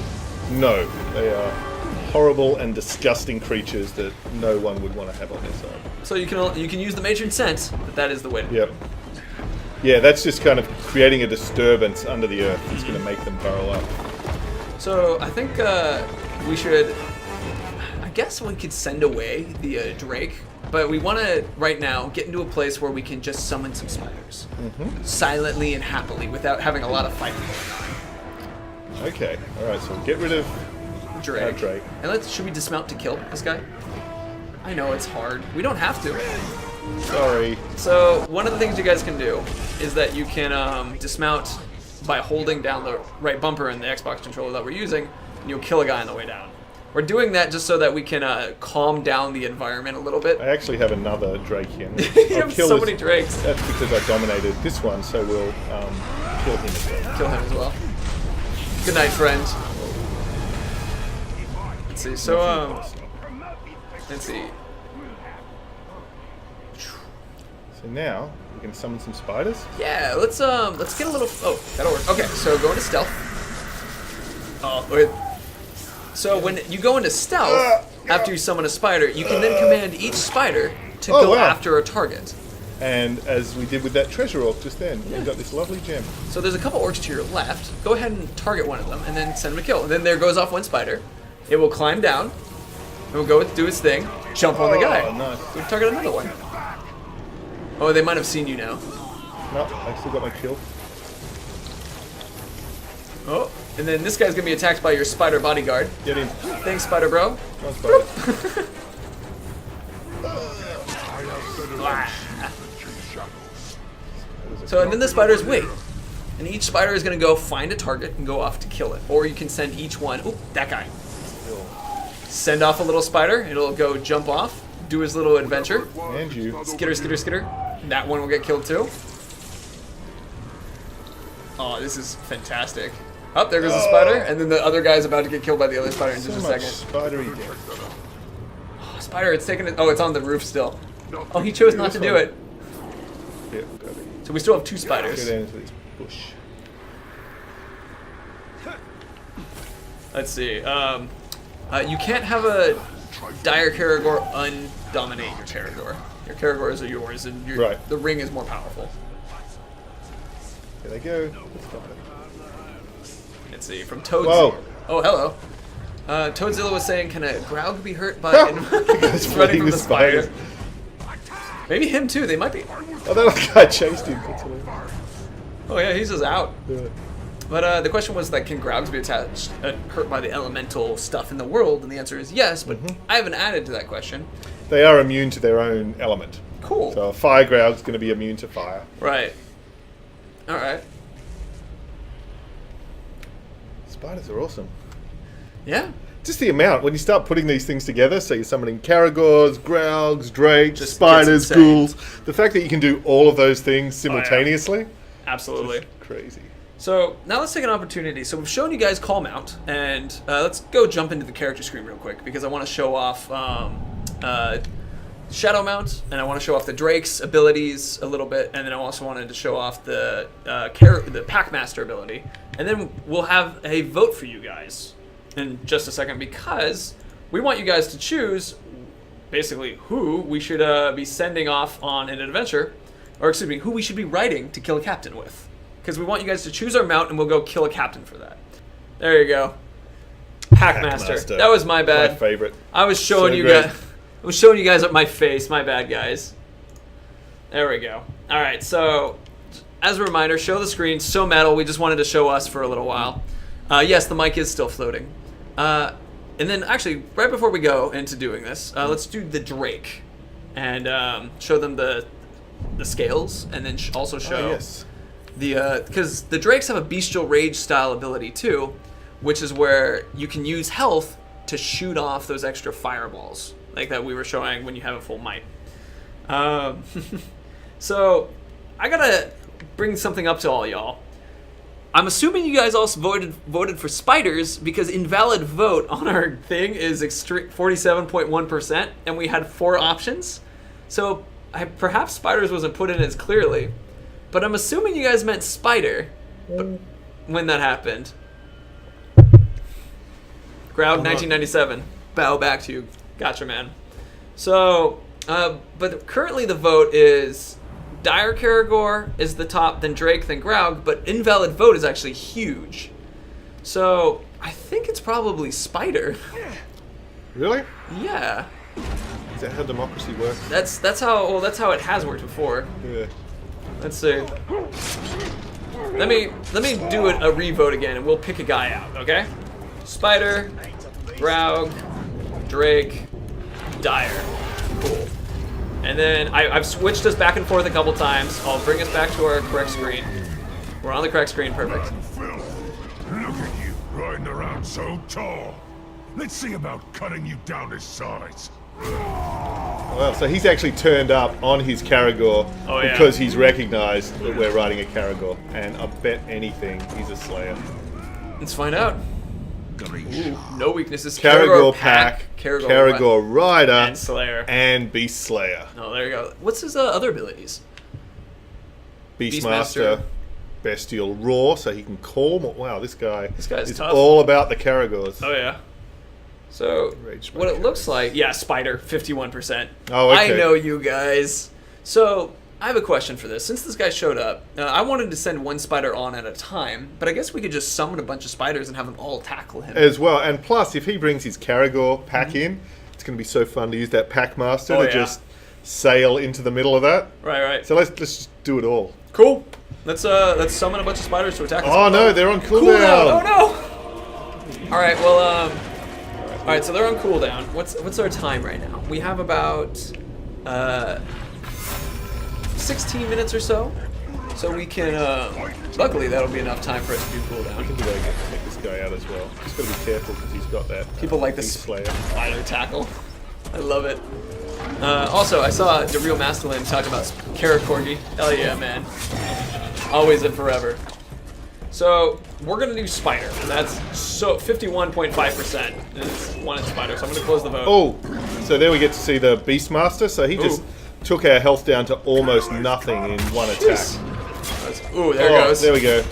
No, they are horrible and disgusting creatures that no one would want to have on their side. So you can use the matron scent, but that is the way to do it. Yep. Yeah, that's just kind of creating a disturbance under the earth that's going to make them burrow up. So I think we should. I guess we could send away the Drake, but we want to right now get into a place where we can just summon some spiders, silently and happily, without having a lot of fighting going on. Okay. All right. So get rid of Drake. Drake. And should we dismount to kill this guy? I know it's hard. We don't have to. Sorry. So one of the things you guys can do is that you can dismount by holding down the right bumper in the Xbox controller that we're using, and you'll kill a guy on the way down. We're doing that just so that we can calm down the environment a little bit. I actually have another Drake here. You have so many Drakes. That's because I dominated this one, so we'll kill him as well. Kill him as well. Good night, friend. Let's see. So let's see. So now we can summon some spiders. Yeah, let's get a little. Oh, that'll work. Okay, so go into stealth. Oh, wait. So when you go into stealth after you summon a spider, you can then command each spider to go after a target. And as we did with that treasure orc just then, we got this lovely gem. So there's a couple orcs to your left. Go ahead and target one of them, and then send them to kill. And then there goes off one spider. It will climb down. It will go do its thing. Jump on the guy. Nice. So target another one. Oh, they might have seen you now. No, I still got my kill. Oh, and then this guy's gonna be attacked by your spider bodyguard. Get him. Thanks, spider bro. Come on, spiders. So, and then the spiders wait. And each spider is going to go find a target and go off to kill it. Or you can send each one, oh, that guy. Send off a little spider, it'll go jump off, do his little adventure. And you. Skitter, skitter, skitter. That one will get killed too. Oh, this is fantastic. Oh, there goes the spider, and then the other guy's about to get killed by the other spider in just a second. Spidery death. Oh, spider, it's taking it. Oh, it's on the roof still. Oh, he chose not to do it. Yeah, got it. So we still have two spiders. Go down into this bush. Let's see. You can't have a dire Caragor undominate your Caragor. Your Caragors are yours, and the ring is more powerful. There they go. Let's go. Let's see. From Toadzilla. Whoa. Oh, hello. Toadzilla was saying, can a Graug be hurt by running from the spider? Maybe him too. They might be. Oh, that guy chased him. That's hilarious. Oh yeah, he's just out. Yeah. But the question was, like, can Graugs be hurt by the elemental stuff in the world? And the answer is yes, but I haven't added to that question. They are immune to their own element. Cool. So a fire Graug's going to be immune to fire. Right. All right. Spiders are awesome. Yeah. Just the amount. When you start putting these things together, so you're summoning Caragors, Graugs, Drakes, Just spiders, gets insane. ghouls. The fact that you can do all of those things simultaneously. Absolutely. Crazy. So now let's take an opportunity. So we've shown you guys Call Mount, and let's go jump into the character screen real quick because I want to show off Shadow Mount, and I want to show off the Drake's abilities a little bit, and then I also wanted to show off the Packmaster ability, and then we'll have a vote for you guys in just a second because we want you guys to choose basically who we should be sending off on an adventure, or excuse me, who we should be riding to kill a captain with. Because we want you guys to choose our mount, and we'll go kill a captain for that. There you go. Packmaster. That was my bad. My favorite. I was showing you guys. I was showing you guys up my face. My bad, guys. There we go. All right. So, as a reminder, show the screen. So metal. We just wanted to show us for a little while. Yes, the mic is still floating. And then, actually, right before we go into doing this, let's do the Drake, and show them the scales, and then also show. Oh, yes. Because the Drakes have a Bestial Rage style ability too, which is where you can use health to shoot off those extra fireballs, like that we were showing when you have a full might. So I gotta bring something up to all y'all. I'm assuming you guys also voted for spiders because invalid vote on our thing is 47.1%, and we had 4 options. So perhaps spiders wasn't put in as clearly, but I'm assuming you guys meant spider when that happened. Ground 1997. Bow back to you. Gotcha, man. So, but currently the vote is Dire Caragor is the top, then Drake, then Graug, but invalid vote is actually huge. So, I think it's probably Spider. Really? Yeah. Is that how democracy works? That's how it has worked before. Yeah. Let's see. Let me do a re-vote again, and we'll pick a guy out, okay? Spider, Graug, Drake, Dire. Cool. And then I've switched us back and forth a couple times. I'll bring us back to our correct screen. We're on the correct screen, perfect. Look at you, riding around so tall. Let's see about cutting you down to size. Well, so he's actually turned up on his Caragor because he's recognized that we're riding a Caragor. And I bet anything he's a Slayer. Let's find out. Ooh, no weaknesses. Caragor Pack, Caragor Rider, and Slayer. And Beast Slayer. Oh, there you go. What's his other abilities? Beastmaster, Bestial Roar, so he can call more. Wow, this guy is tough. all about the Caragors. Oh, yeah. So, what it looks like... Yeah, Spider, 51%. Oh, okay. I know you guys. So, I have a question for this. Since this guy showed up, I wanted to send one spider on at a time, but I guess we could just summon a bunch of spiders and have them all tackle him. As well, and plus, if he brings his Caragor pack in, it's going to be so fun to use that Packmaster to just sail into the middle of that. Right. So let's just do it all. Cool. Let's summon a bunch of spiders to attack us. Oh no, they're on cooldown. Oh no! All right, well, all right, so they're on cooldown. What's our time right now? We have about 16 minutes or so. So we can, luckily that'll be enough time for us to do cooldown. We can do that again. Take this guy out as well. Just gotta be careful because he's got that. People like this Slayer spider tackle. I love it. Also, I saw DeReal Masterland talk about Karakorgi. Hell yeah, man. Always and forever. So, we're gonna do Spider. That's 51.5% is one in Spider, so I'm gonna close the vote. Oh, so there we get to see the Beastmaster. So he just took our health down to almost nothing in one attack. Ooh, there it goes. There we go.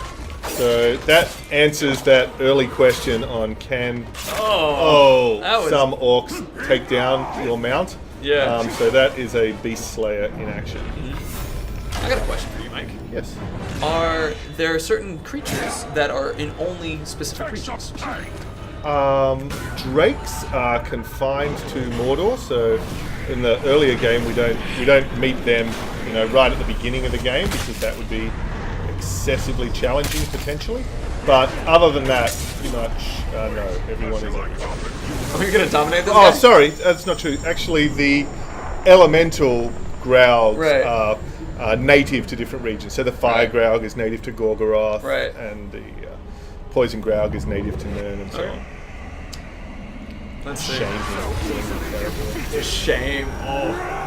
So that answers that early question on can some orcs take down your mount. Yeah. So that is a Beast Slayer in action. I got a question for you, Mike. Yes. Are there certain creatures that are in only specific regions? Drakes are confined to Mordor, so in the earlier game we don't meet them, right at the beginning of the game because that would be excessively challenging potentially. But other than that, pretty much no, everyone is. Are you gonna dominate this guy? Oh, sorry, that's not true. Actually, the elemental Graugs are native to different regions. So the Fire Graug is native to Gorgoroth, and the Poison Graug is native to Nirn and so on. Let's see. Shame. Oh.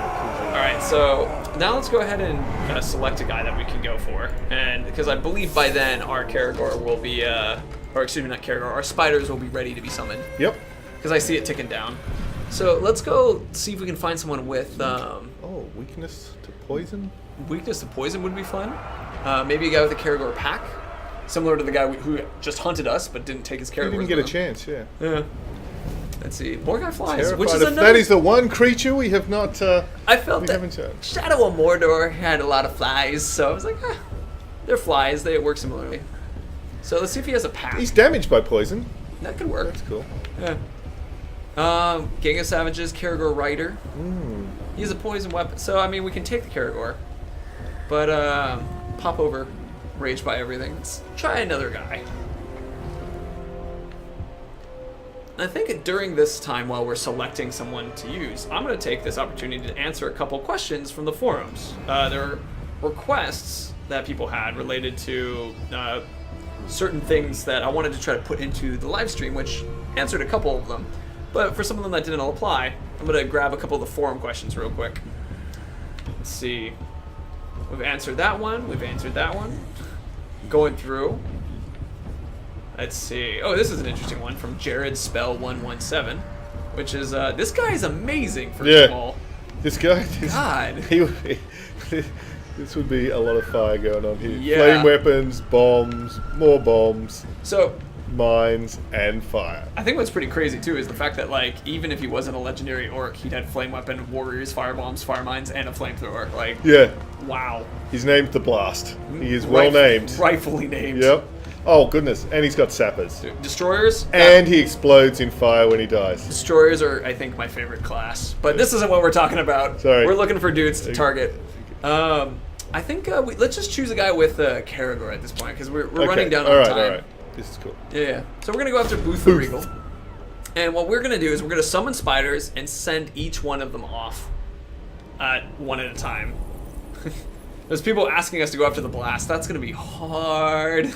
Alright, so now let's go ahead and select a guy that we can go for. And because I believe by then our Caragor will be, or excuse me, not Caragor, our spiders will be ready to be summoned. Yep. Because I see it ticking down. So let's go see if we can find someone with... weakness to poison? Weakness to poison would be fun. Maybe a guy with a Caragor pack. Similar to the guy who just hunted us but didn't take his Caragor. He didn't get a chance, yeah. Let's see. Morgai flies, Terrified which is another... That is the one creature we have not. I felt that Shadow of Mordor had a lot of flies, so I was like, they're flies. They work similarly. So let's see if he has a pack. He's damaged by poison. That could work. That's cool. Yeah. Gang of Savages, Caragor Rider. He's a poison weapon, so I mean we can take the Caragor, but pop over, rage by everything. Let's try another guy. I think during this time, while we're selecting someone to use, I'm going to take this opportunity to answer a couple questions from the forums. There are requests that people had related to certain things that I wanted to try to put into the live stream, which answered a couple of them. But for some of them that didn't all apply, I'm going to grab a couple of the forum questions real quick. Let's see. We've answered that one. We've answered that one. Going through. Let's see. Oh, this is an interesting one from Jared Spell 117, which is this guy is amazing. First of all, this guy. God. This would be a lot of fire going on here. Yeah. Flame weapons, bombs, more bombs. So. Mines and fire. I think what's pretty crazy too is the fact that like even if he wasn't a legendary orc, he'd had flame weapon, warriors, fire bombs, fire mines, and a flamethrower. Like wow. His name's the Blast. He is well named. Rightfully named. Yep. Oh goodness, and he's got sappers. Destroyers. And he explodes in fire when he dies. Destroyers are, I think, my favorite class. But this isn't what we're talking about. Sorry. We're looking for dudes to target. I think let's just choose a guy with Karagor at this point because we're running down on time. All right. This is cool. Yeah. So we're gonna go after Booth the Regal, and what we're gonna do is we're gonna summon spiders and send each one of them off, one at a time. There's people asking us to go after the Blast. That's gonna be hard.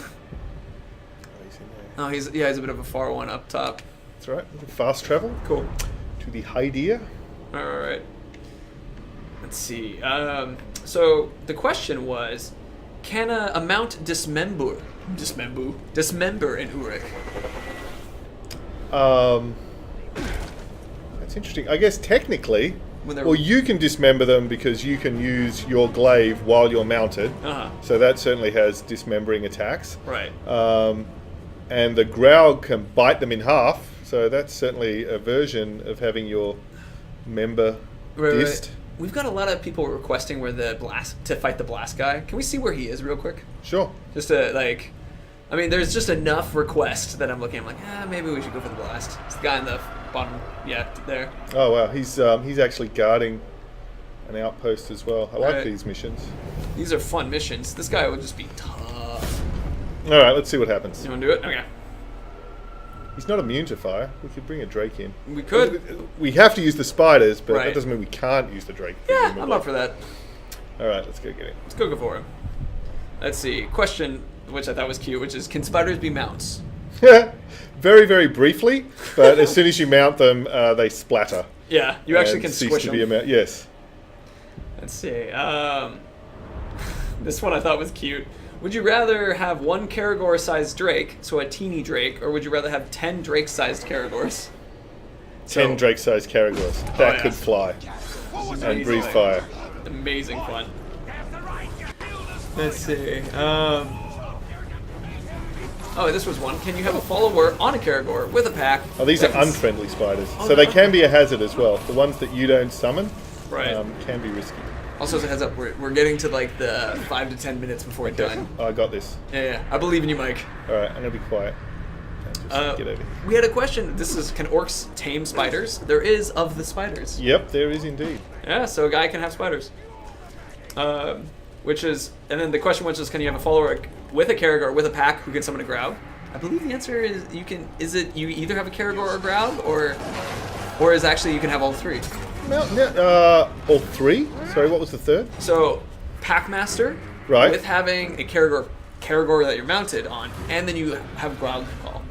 Oh, he's a bit of a far one up top. That's right. Fast travel. Cool. To the Hydia. All right. Let's see. So the question was, can a mount dismember in Uruk? That's interesting. I guess technically, well, you can dismember them because you can use your glaive while you're mounted. So that certainly has dismembering attacks. Right. And the Growl can bite them in half. So that's certainly a version of having your member dissed. Right. We've got a lot of people requesting to fight the Blast guy. Can we see where he is real quick? Sure. Just to there's just enough requests that I'm looking. I'm like, maybe we should go for the Blast. It's the guy in the bottom, there. Oh wow, he's actually guarding an outpost as well. I like these missions. These are fun missions. This guy would just be tough. All right, let's see what happens. You want to do it? Okay. He's not immune to fire. We could bring a Drake in. We could. We have to use the spiders, but that doesn't mean we can't use the Drake. Yeah, I'm up for that. All right, let's go get him. Let's go for him. Let's see. Question, which I thought was cute, which is, can spiders be mounts? Very, very briefly, but as soon as you mount them, they splatter. Yeah, you actually can squish them. Yes. Let's see. This one I thought was cute. Would you rather have one Karagor-sized Drake, so a teeny Drake, or would you rather have 10 Drake-sized Karagors? 10 Drake-sized Karagors. That could fly. And breathe fire. Amazing fun. Let's see. Oh, this was one. Can you have a follower on a Karagor with a pack? Oh, these are unfriendly spiders. So they can be a hazard as well. The ones that you don't summon can be risky. Also, as a heads up, we're getting to like the 5 to 10 minutes before it's done. I got this. Yeah, I believe in you, Mike. All right, I'm gonna be quiet. Just get over here. We had a question. This is, can orcs tame spiders? There is of the spiders. Yep, there is indeed. Yeah, so a guy can have spiders. Which is, and then the question was just, can you have a follower with a Karagor with a pack who can summon a Growl? I believe the answer is you can. Is it you either have a Karagor or a Growl, or is actually you can have all three? All three? Sorry, what was the third? So, Packmaster, right, with having a Karagor that you're mounted on, and then you have Growl Call.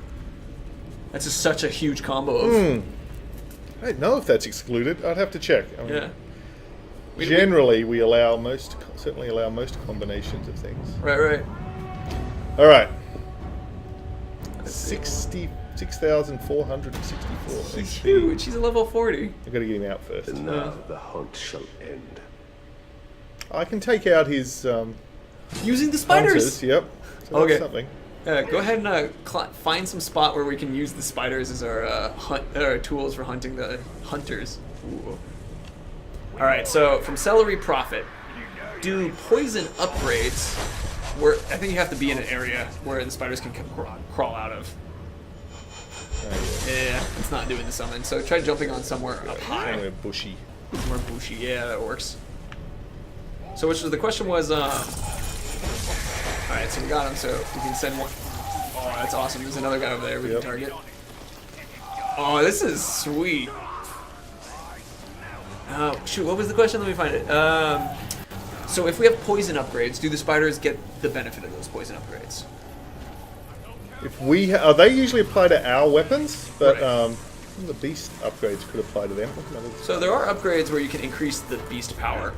That's just such a huge combo of. I don't know if that's excluded. I'd have to check. I mean, yeah. Generally, we certainly allow most combinations of things. Right. All right. 6,464. He's huge. He's a level 40. I've got to get him out first. And now the hunt shall end. I can take out his using the spiders. Hunters, yep. So okay. That's something. Go ahead and find some spot where we can use the spiders as our tools for hunting the hunters. Ooh. All right. So from Celery Prophet, do poison upgrades. Where I think you have to be in an area where the spiders can crawl out of. Yeah, it's not doing the summon. So try jumping on somewhere up high. Somewhere bushy. Somewhere bushy. Yeah, that works. So the question was. All right, so we got him. So we can send one. Oh, that's awesome. There's another guy over there we can target. Oh, this is sweet. Shoot, what was the question? Let me find it. So if we have poison upgrades, do the spiders get the benefit of those poison upgrades? If they usually apply to our weapons, but The beast upgrades could apply to them. So there are upgrades where you can increase the beast power.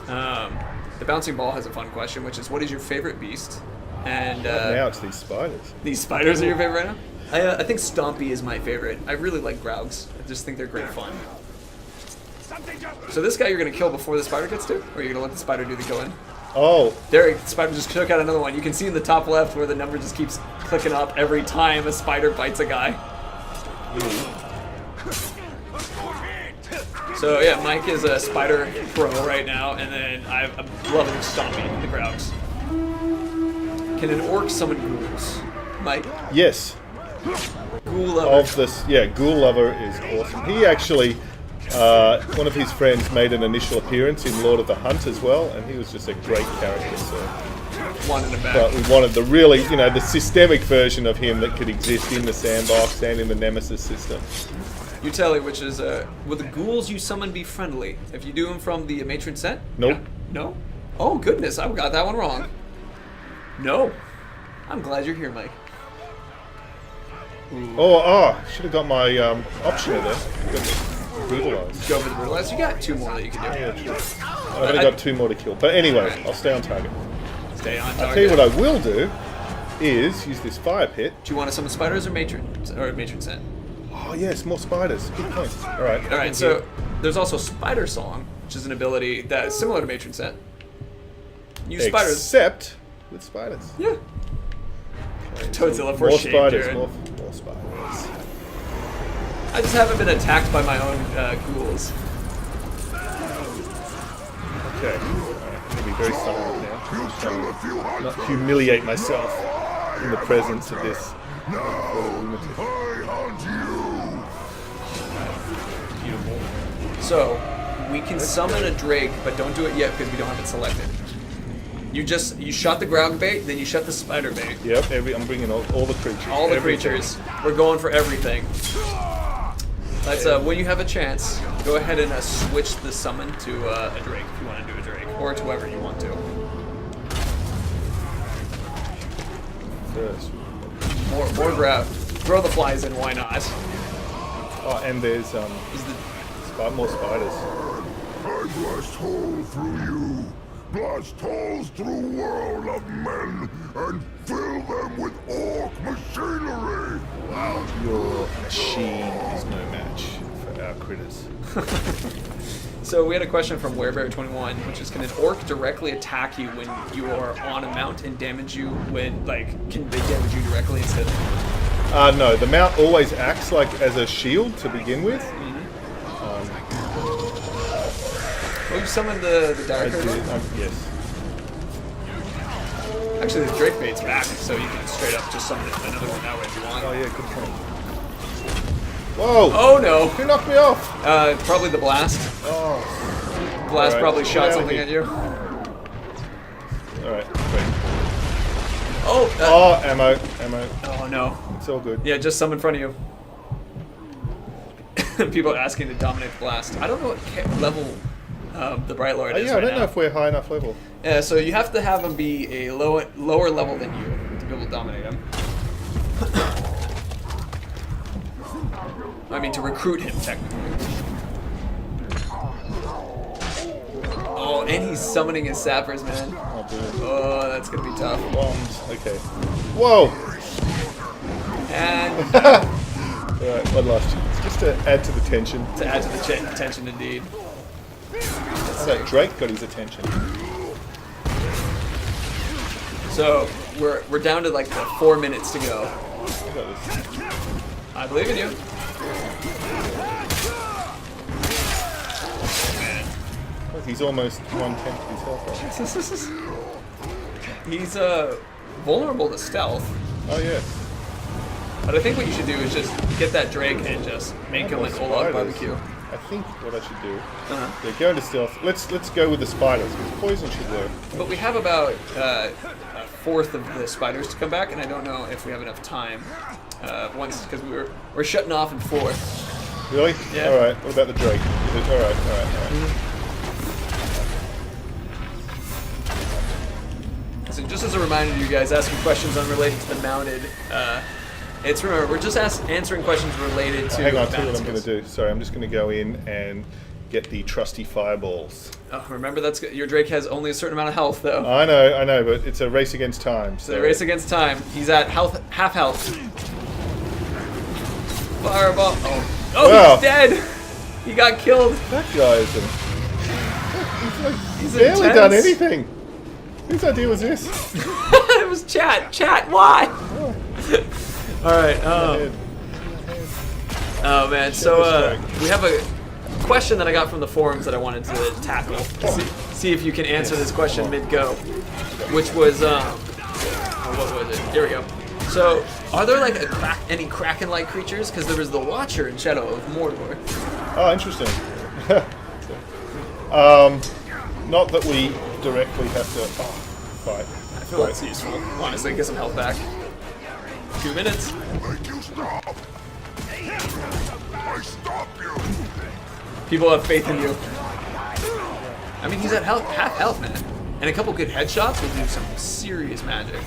The bouncing ball has a fun question, which is, what is your favorite beast? And now it's these spiders. These spiders are your favorite right now? I think Stompy is my favorite. I really like Grougs. I just think they're great fun. So this guy you're going to kill before the spider gets to? Or are you going to let the spider do the killing? Oh. There, the spider just took out another one. You can see in the top left where the number just keeps clicking up every time a spider bites a guy. So yeah, Mike is a spider pro right now, and then I'm loving Stompy, the Grougs. Can an orc summon ghouls? Mike? Yes. Ghoul lover. Of this, yeah, Ghoul Lover is awesome. He actually, one of his friends made an initial appearance in Lord of the Hunt as well, and he was just a great character. So. Wanted him back. But we wanted the really, the systemic version of him that could exist in the sandbox and in the Nemesis system. You tell me, which is, will the ghouls you summon be friendly? If you do them from the matron set? Nope. No? Oh, goodness, I got that one wrong. No. I'm glad you're here, Mike. Should have got my option there. Brutalize. Go for the brutalize. You got 2 more that you can do. Yeah, true. I've only got 2 more to kill. But anyway, I'll stay on target. Stay on target. I'll tell you what I will do is use this fire pit. Do you want to summon spiders or matron scent? Oh yes, more spiders. Good point. All right. So there's also Spider Song, which is an ability that is similar to matron scent. Use spiders. Except with spiders. Yeah. Toadzilla for more shame, spiders. Jared. More spiders. I just haven't been attacked by my own ghouls. Okay. I'm gonna be very silent now. Not humiliate myself in the presence of this. Beautiful. So, we can summon a Drake, but don't do it yet because we don't have it selected. You shot the ground bait, then you shut the spider bait. Yep, I'm bringing all the creatures. All the creatures. We're going for everything. Let's, when you have a chance, go ahead and switch the summon to a Drake if you want to do a Drake, or to whoever you want to. First. More grab. Throw the flies in, why not? Oh, and there's more spiders. I blast hole through you, blast holes through world of men, and fill them with orc machinery. Your machine is no match for our critters. So we had a question from Werebear21, which is, can an orc directly attack you when you are on a mount and damage you when, can they damage you directly instead of... No, the mount always acts as a shield to begin with. Well, you summoned the Dire Cur? Yes. Actually, the Drake bait's back, so you can straight up just summon another one that way if you want. Oh yeah, good point. Whoa! Oh no! Who knocked me off? Probably the blast. Oh. Blast Right. probably shot something at you. Alright, great. Oh! Ammo. Oh no. It's all good. Yeah, just some in front of you. People are asking to dominate the blast. I don't know what level the Bright Lord is Yeah, I don't know if we're high enough level. Yeah, so you have to have him be a lower level than you to be able to dominate him. I mean, to recruit him, technically. Oh, and he's summoning his sappers, man. Oh, dude. Oh, that's gonna be tough. Bombs. Okay. Whoa! And Alright, one last chance. Just to add to the tension. to add to the tension, indeed. So Drake got his attention. So we're down to the 4 minutes to go. I got this. I believe in you. Look, he's almost 1/10 of his health. He's vulnerable to stealth, Oh yeah. but I think what you should do is just get that Drake and just make him an Olog barbecue. I think what I should do. Uh-huh. Yeah, go into stealth. Let's go with the spiders because poison should work. But we have about a fourth of the spiders to come back, and I don't know if we have enough time. Once because we're shutting off in fourth. Really? Yeah. All right. What about the Drake? All right. So just as a reminder to you guys, asking questions unrelated to the mounted Remember, we're just answering questions related to. Hang on, tell you battle what I'm going skills. to do. Sorry, I'm just going to go in and get the trusty fireballs. Oh, remember, that's your Drake has only a certain amount of health, though. I know, but it's a race against time. So they race against time. He's at half health. Fireball. Oh, Wow. he's dead. He got killed. That guy isn't. He's Barely intense. done anything. Whose idea was this? It was chat. Chat, why? All right. Oh man. So we have a question that I got from the forums that I wanted to tackle. See if you can answer this question mid-go, which was what was it? Here we go. So, are there like any Kraken-like creatures? Because there was the Watcher in Shadow of Mordor. Oh, interesting. Not that we directly have to fight. I feel that's useful. Honestly, get some health back. 2 minutes. Make you stop! I stop you! People have faith in you. I mean, he's at half health, man. And a couple good headshots will do some serious magic.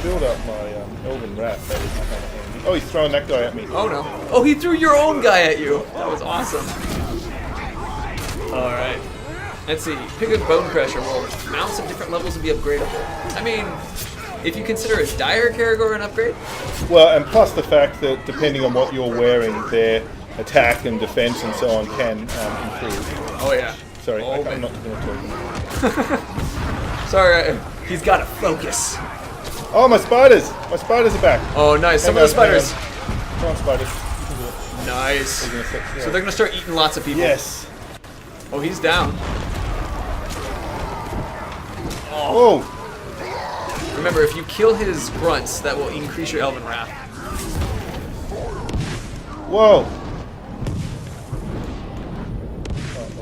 Build up my Elven Rat. That is kind of handy. Oh, he's throwing that guy at me. Oh no. Oh, he threw your own guy at you. That was awesome. Alright. Let's see. Pick a bone crusher. Well, mounts at different levels will be upgradable. I mean, if you consider a dire Caragor an upgrade. Well, and plus the fact that depending on what you're wearing, their attack and defense and so on can improve. Oh yeah. Sorry, Oh, I'm not going to talk. Sorry, he's got to focus. Oh, my spiders! My spiders are back. Oh, nice. Some of the spiders. Come on, spiders. You can do it. Nice. So they're gonna start eating lots of people. Yes. Oh, he's down. Oh. Remember, if you kill his grunts, that will increase your Elven Wrath. Whoa.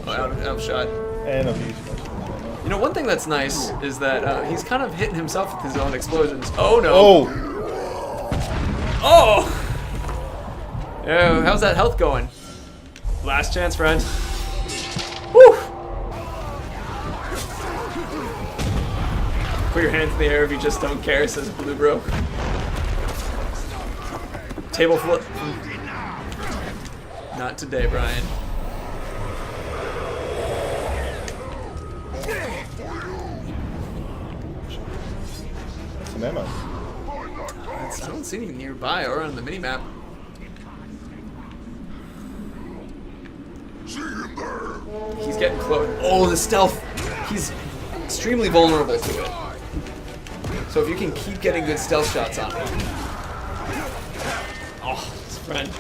Oh, outshot. And I've used my You know, one thing that's nice is that he's kind of hitting himself with his own explosions. Oh no! Oh. Oh! Oh, how's that health going? Last chance, friend. Woo! Put your hands in the air if you just don't care, says Blue Bro. Table flip. Not today, Brian. Some ammo. I don't see anything nearby or on the minimap. See him there! He's getting close. Oh, the stealth. He's extremely vulnerable to it. So if you can keep getting good stealth shots on him. Oh, his friend.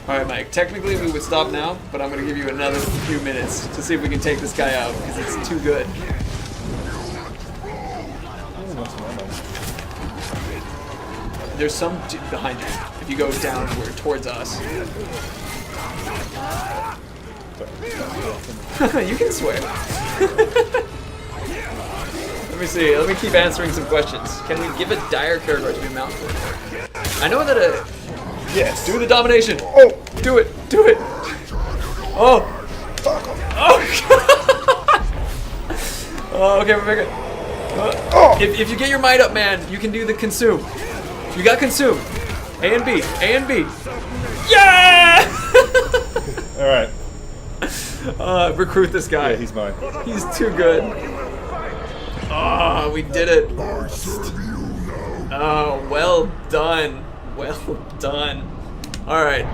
Alright, Mike. Technically we would stop now, but I'm going to give you another few minutes to see if we can take this guy out, because it's too good. There's some behind you. If you go downward towards us. You can swear. Let me see. Let me keep answering some questions. Can we give a dire Caragor to be mounted? I know that a... Yes. Do the domination. Oh. Do it. Do it. Oh. Oh. Oh, okay, we're good. If you get your might up, man, you can do the consume. You got consume. A and B. A and B. Yeah! All right. Recruit this guy. Yeah, he's mine. He's too good. Oh, we did it. Oh, well done. Well done. All right.